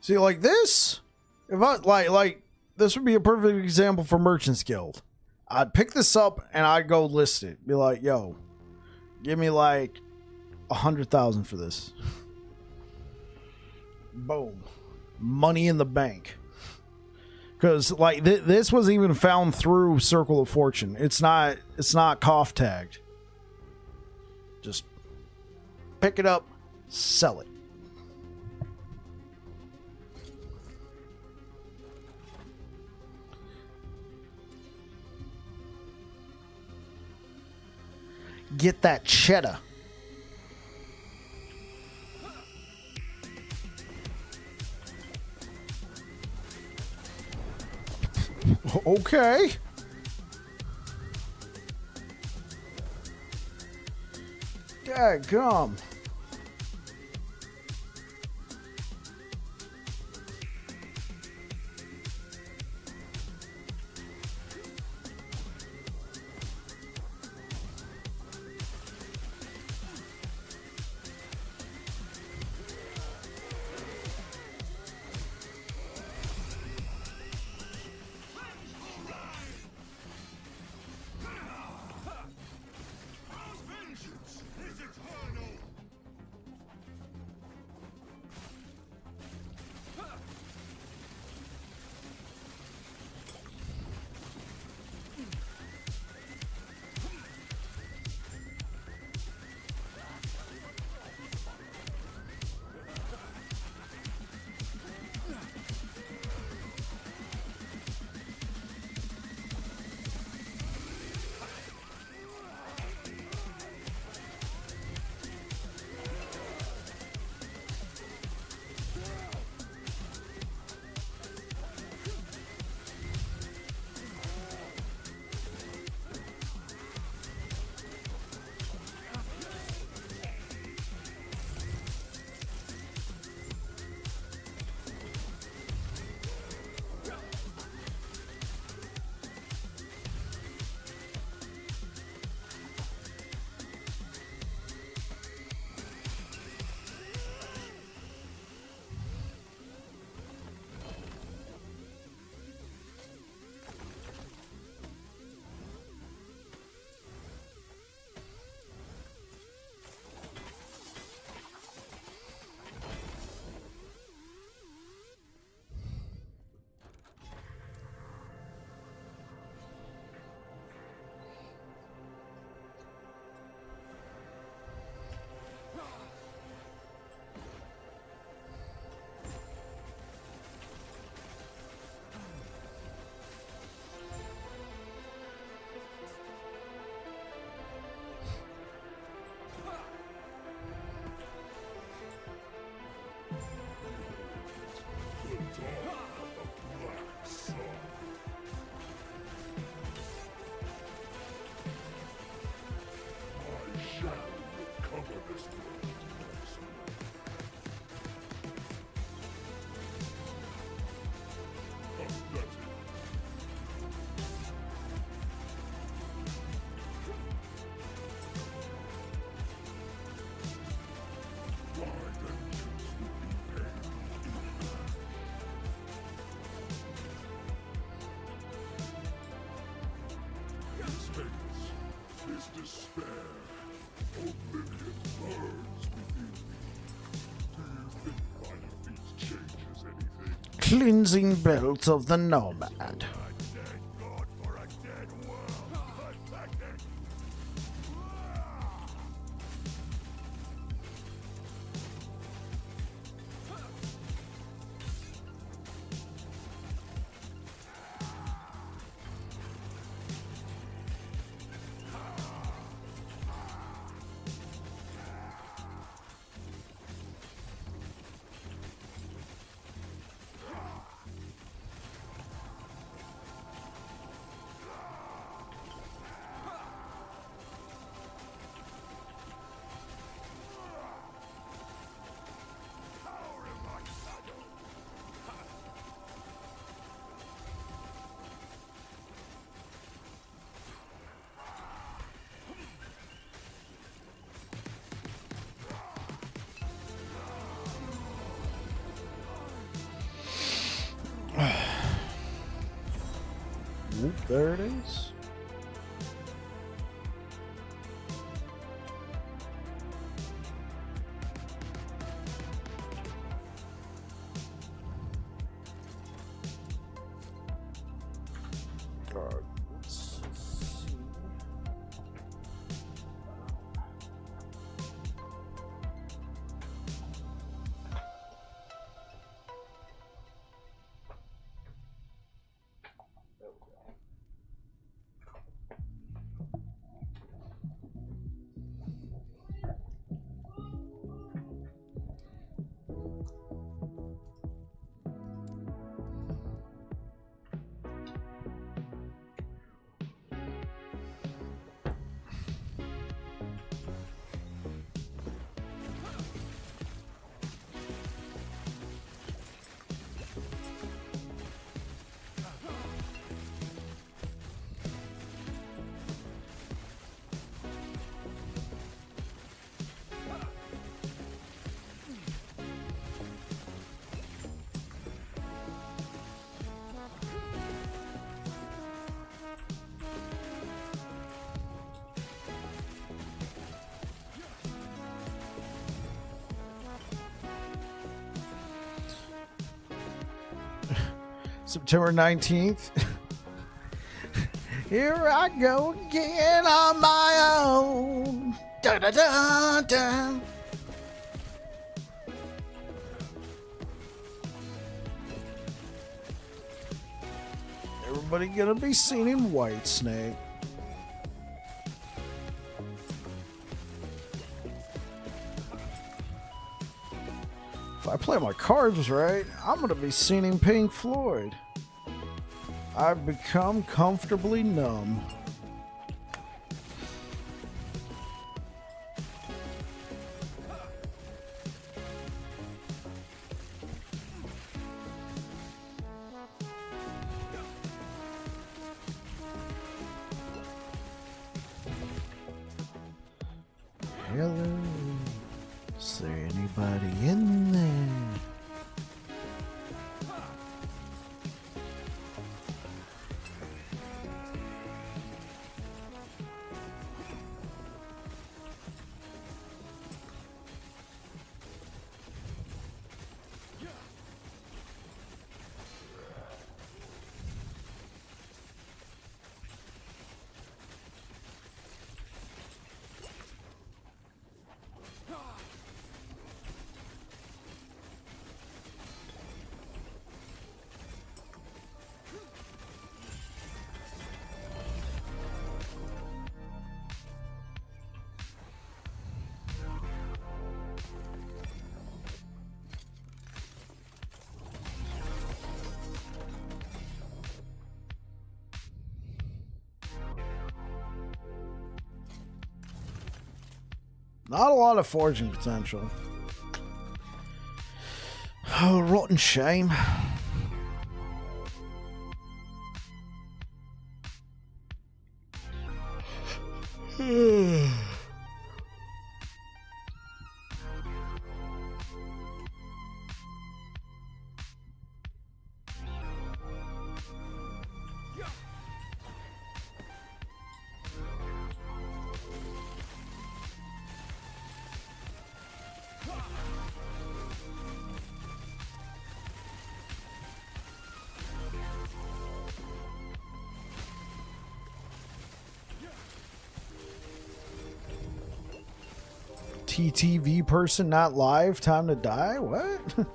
See, like this, if I like this would be a perfect example for Merchants Guild. I'd pick this up and I'd go list it. Be like, yo, give me like 100,000 for this. Boom. Money in the bank. Because like this was even found through Circle of Fortune. It's not cough tagged. Just pick it up, sell it. Get that cheddar. Okay. Dadgum.
Despair. Oblivion burns within me. Do you think my defeat changes anything?
Cleansing belt of the nomad.
A dead god for a dead world. Pathetic.
There it is. Let's see. September 19th. Here I go again on my own. Da, da, da, da. Everybody gonna be singing White Snake. If I play my cards right, I'm gonna be singing Pink Floyd. I've become comfortably numb. Hello, is there anybody in there? Not a lot of forging potential. Oh, rotten shame. TTV person not live, time to die? What?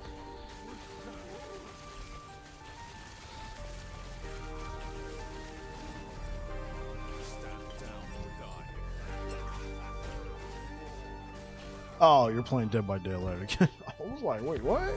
Oh, you're playing Dead by Daylight again. I was like, wait, what?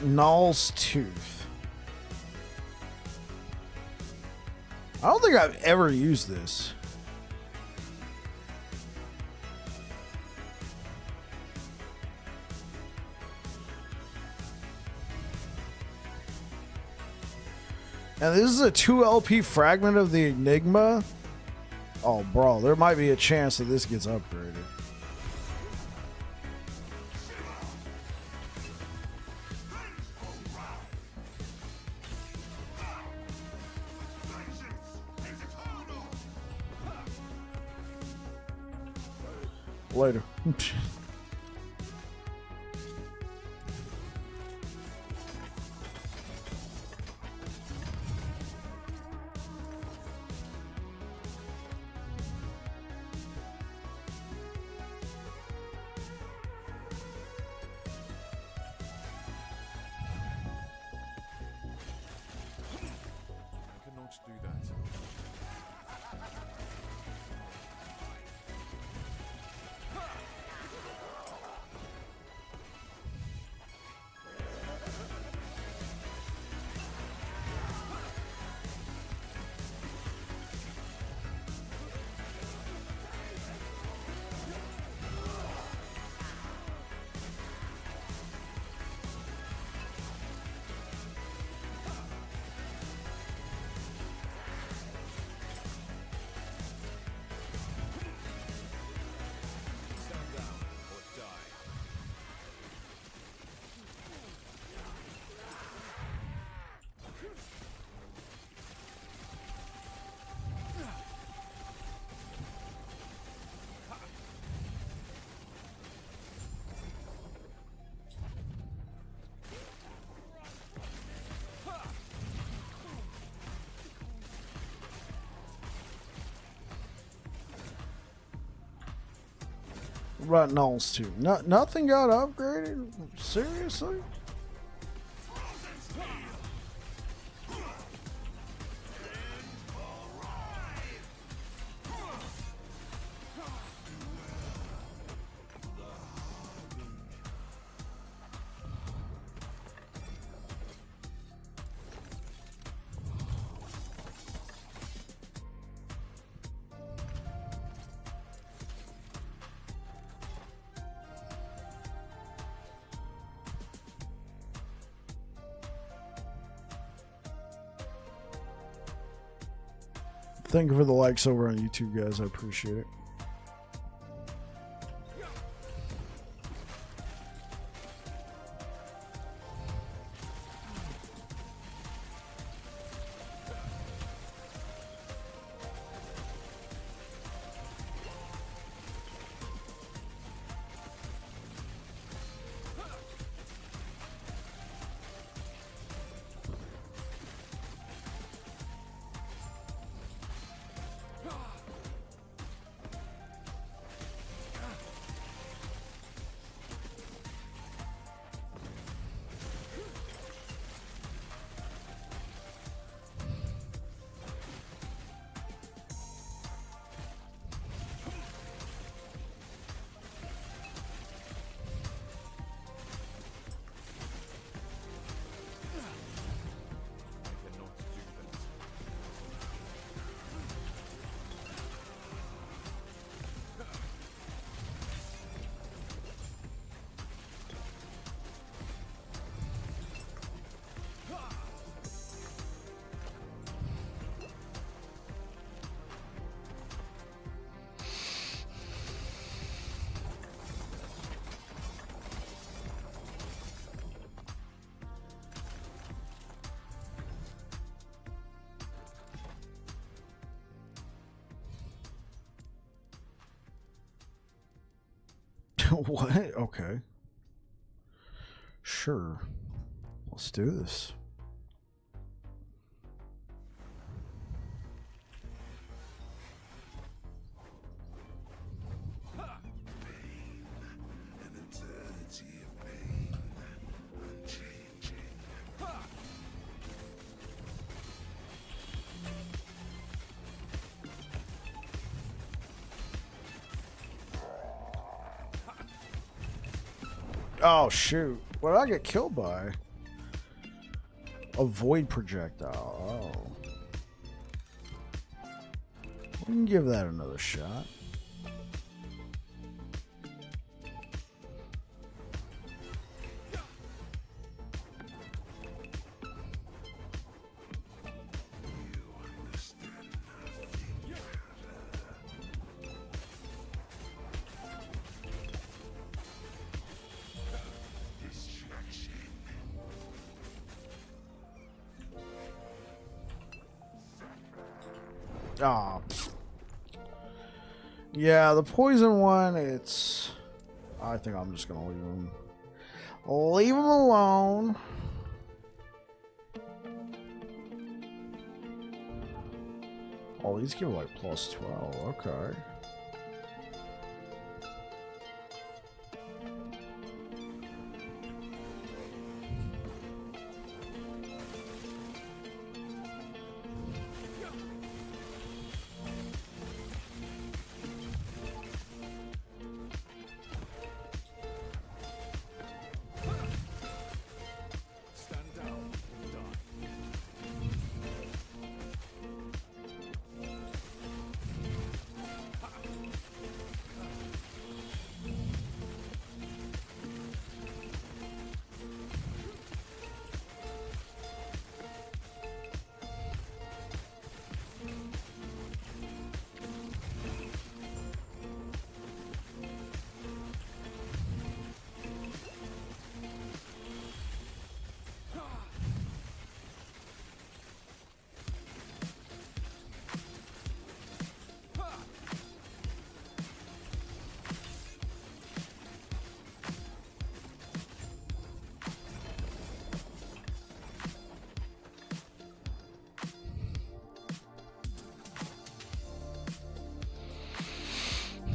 Null's Tooth. I don't think I've ever used this. And this is a 2 LP fragment of the Enigma. Oh, bro, there might be a chance that this gets upgraded. Later.
Do that.
Right, Null's Tooth. Nothing got upgraded? Seriously? Thank you for the likes over on YouTube, guys. I appreciate it. What? Okay. Sure. Let's do this. Oh shoot. What did I get killed by? Avoid projectile. Oh. We can give that another shot. Ah, yeah, the poison one, it's... I think I'm just gonna leave him alone. Oh, these give like plus 12, okay.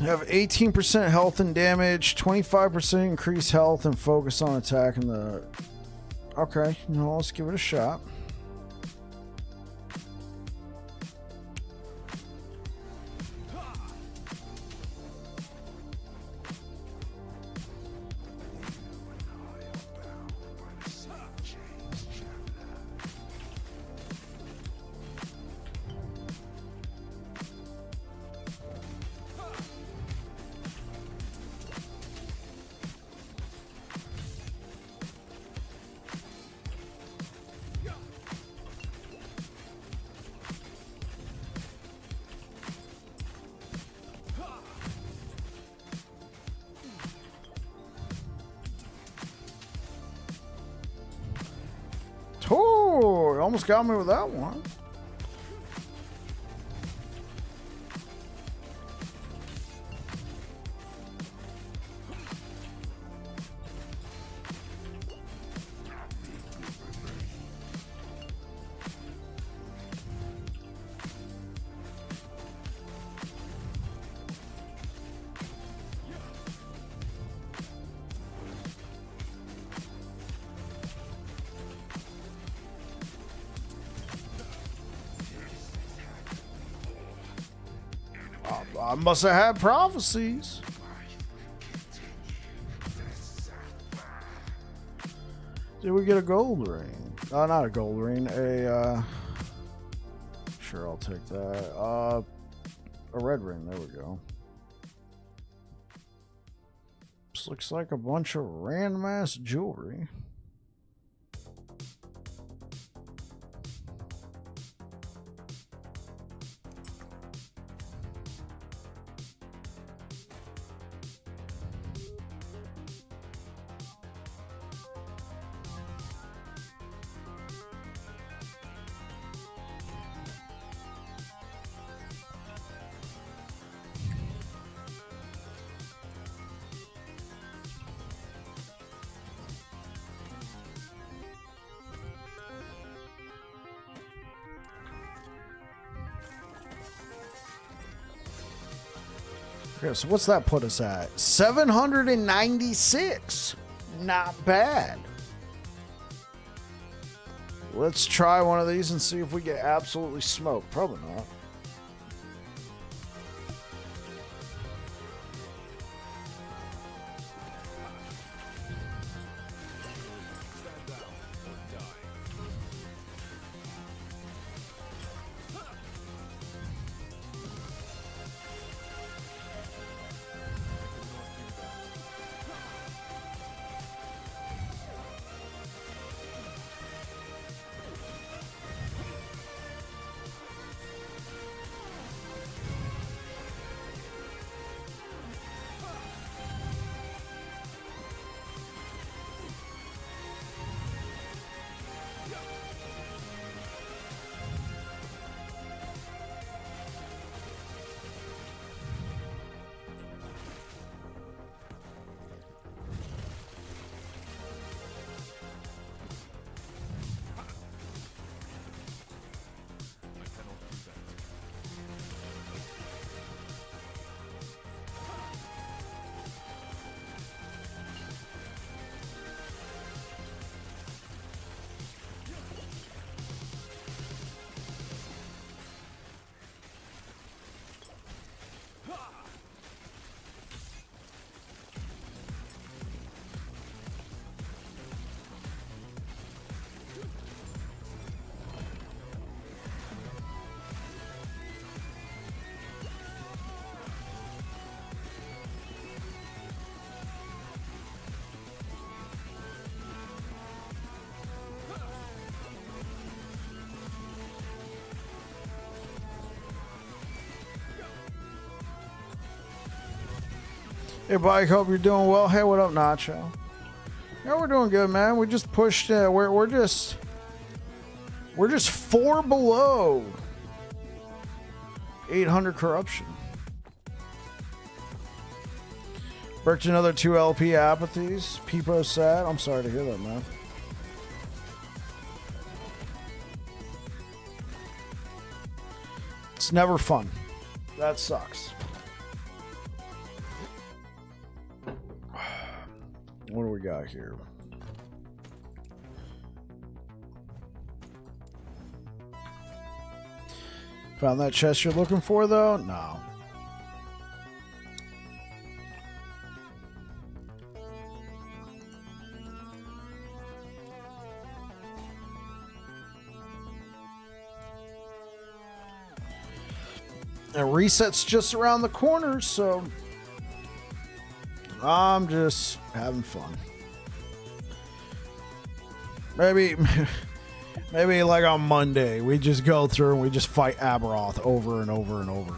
You have 18% health and damage, 25% increased health, and focus on attacking the... Okay, no, let's give it a shot. Oh, you almost got me with that one. I must have had prophecies. Did we get a gold ring? Not a gold ring. Sure, I'll take that. A red ring. There we go. This looks like a bunch of random ass jewelry. Okay, so what's that put us at? 796. Not bad. Let's try one of these and see if we get absolutely smoked. Probably not. Hey, Bike, hope you're doing well. Hey, what up, Nacho? Yeah, we're doing good, man. We just pushed. We're just 4 below 800 corruption. Bricked another 2 LP apathies. Peepo sad. I'm sorry to hear that, man. It's never fun. That sucks. What do we got here? Found that chest you're looking for, though? No. And reset's just around the corner, so I'm just having fun. Maybe like on Monday, we just go through and we just fight Aberoth over and over and over.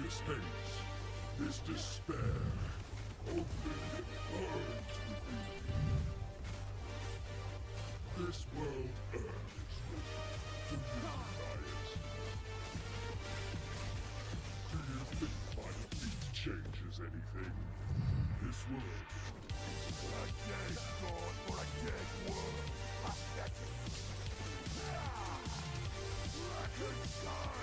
This hates, this despair, open burns within me. This world earned its right to utilize. Do you think my defeat changes anything? This world is a dead god for a dead world. Pathetic. Frankenstein!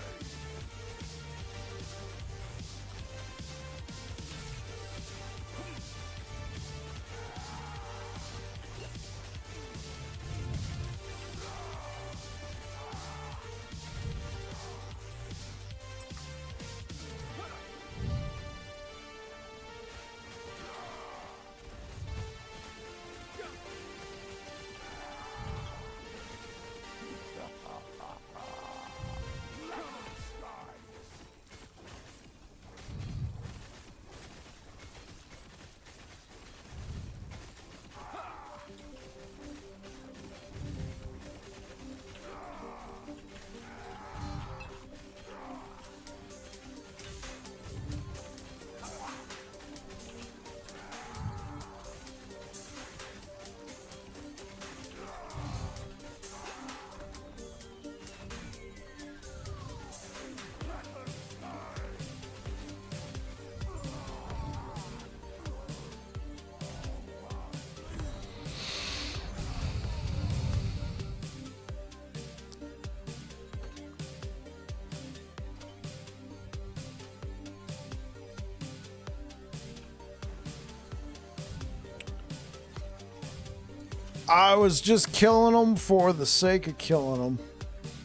I was just killing them for the sake of killing them.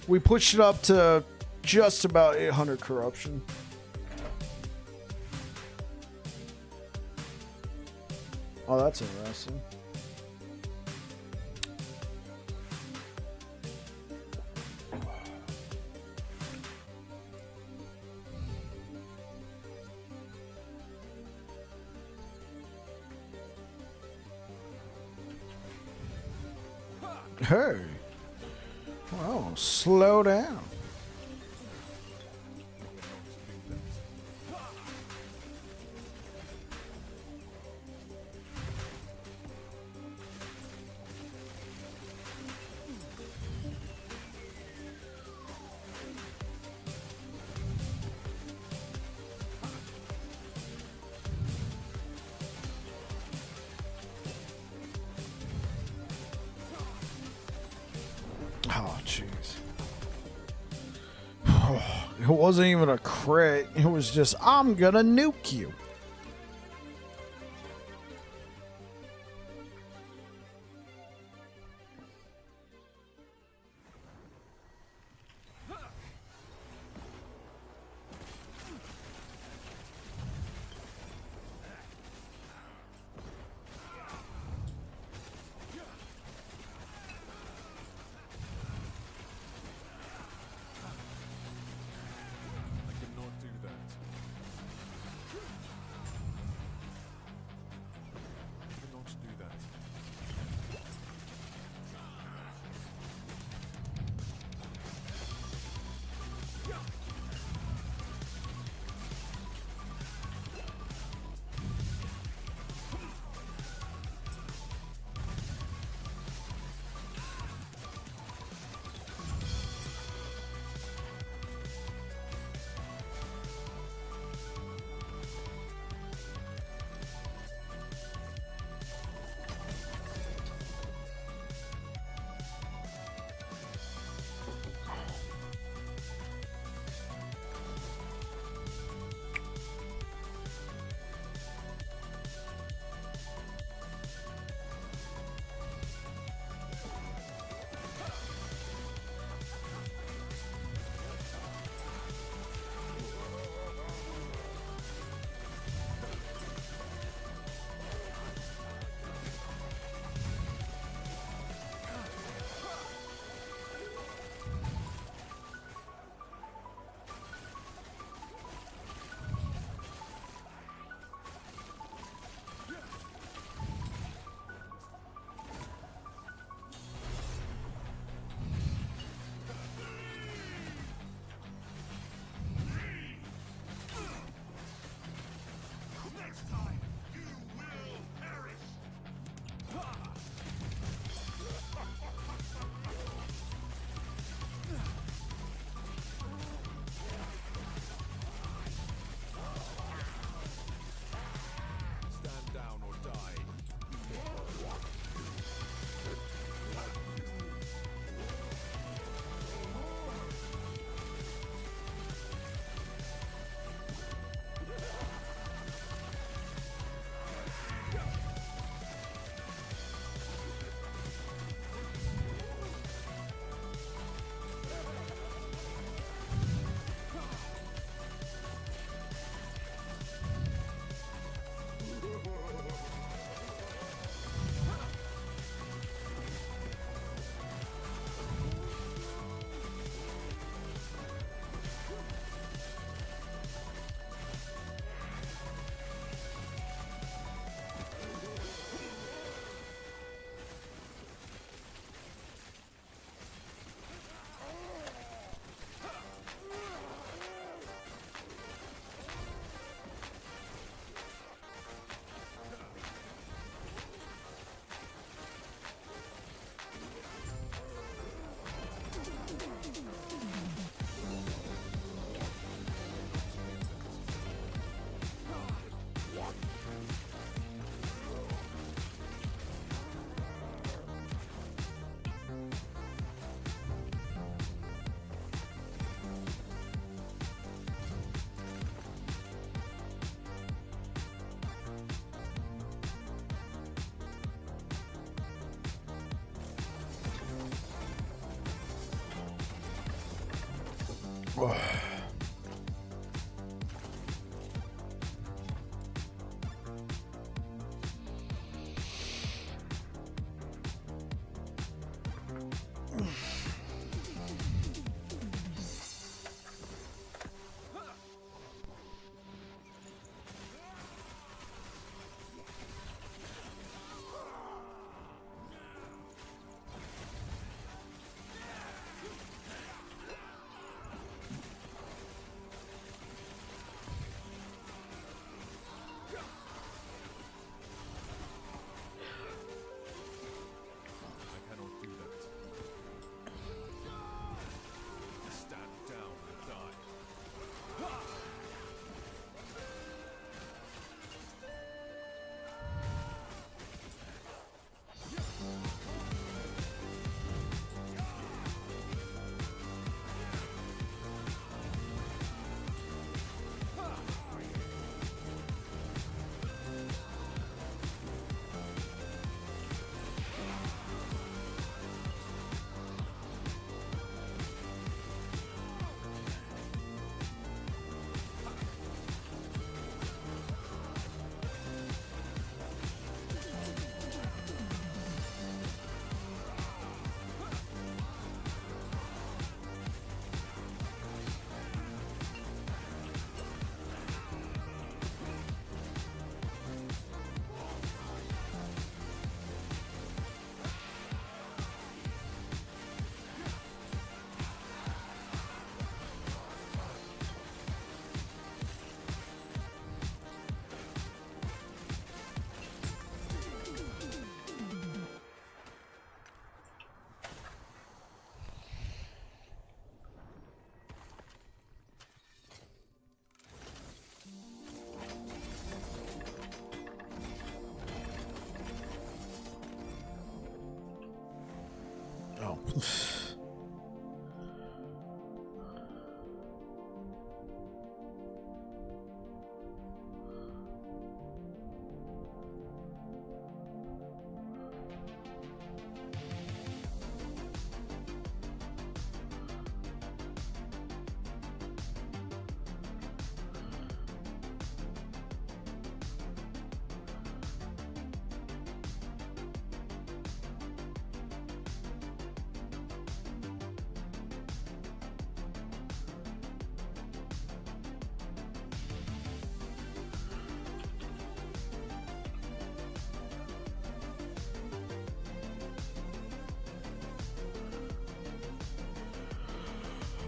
We pushed it up to just about 800 corruption. Oh, that's interesting. Hey. Well, slow down. Oh, jeez. It wasn't even a crit. It was just, I'm gonna nuke you.
I cannot do that. I cannot do that. Next time, you will perish. Stand down or die.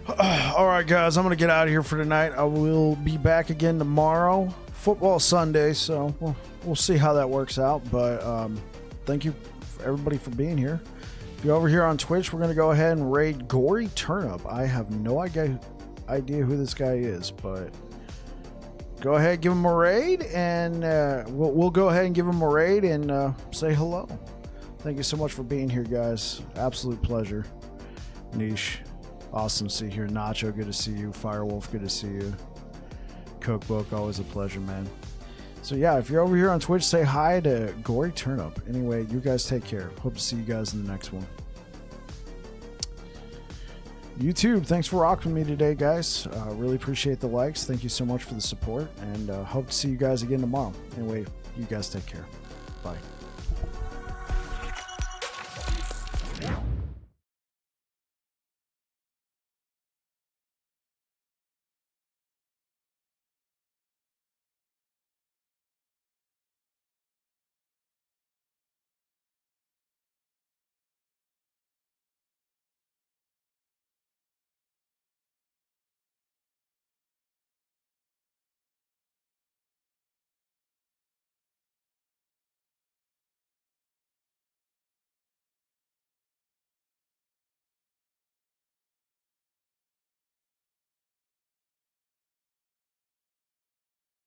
All right, guys, I'm going to get out of here for tonight. I will be back again tomorrow. Football Sunday, so we'll see how that works out. But thank you, everybody, for being here. If you're over here on Twitch, we're going to go ahead and raid Gory Turnip. I have no idea who this guy is, but go ahead, give him a raid, and we'll go ahead and give him a raid and say hello. Thank you so much for being here, guys. Absolute pleasure. Niche, awesome to see you here. Nacho, good to see you. Firewolf, good to see you. Cookbook, always a pleasure, man. So yeah, if you're over here on Twitch, say hi to Gory Turnip. Anyway, you guys take care. Hope to see you guys in the next one. YouTube, thanks for rocking with me today, guys. Really appreciate the likes. Thank you so much for the support, and hope to see you guys again tomorrow. Anyway, you guys take care. Bye.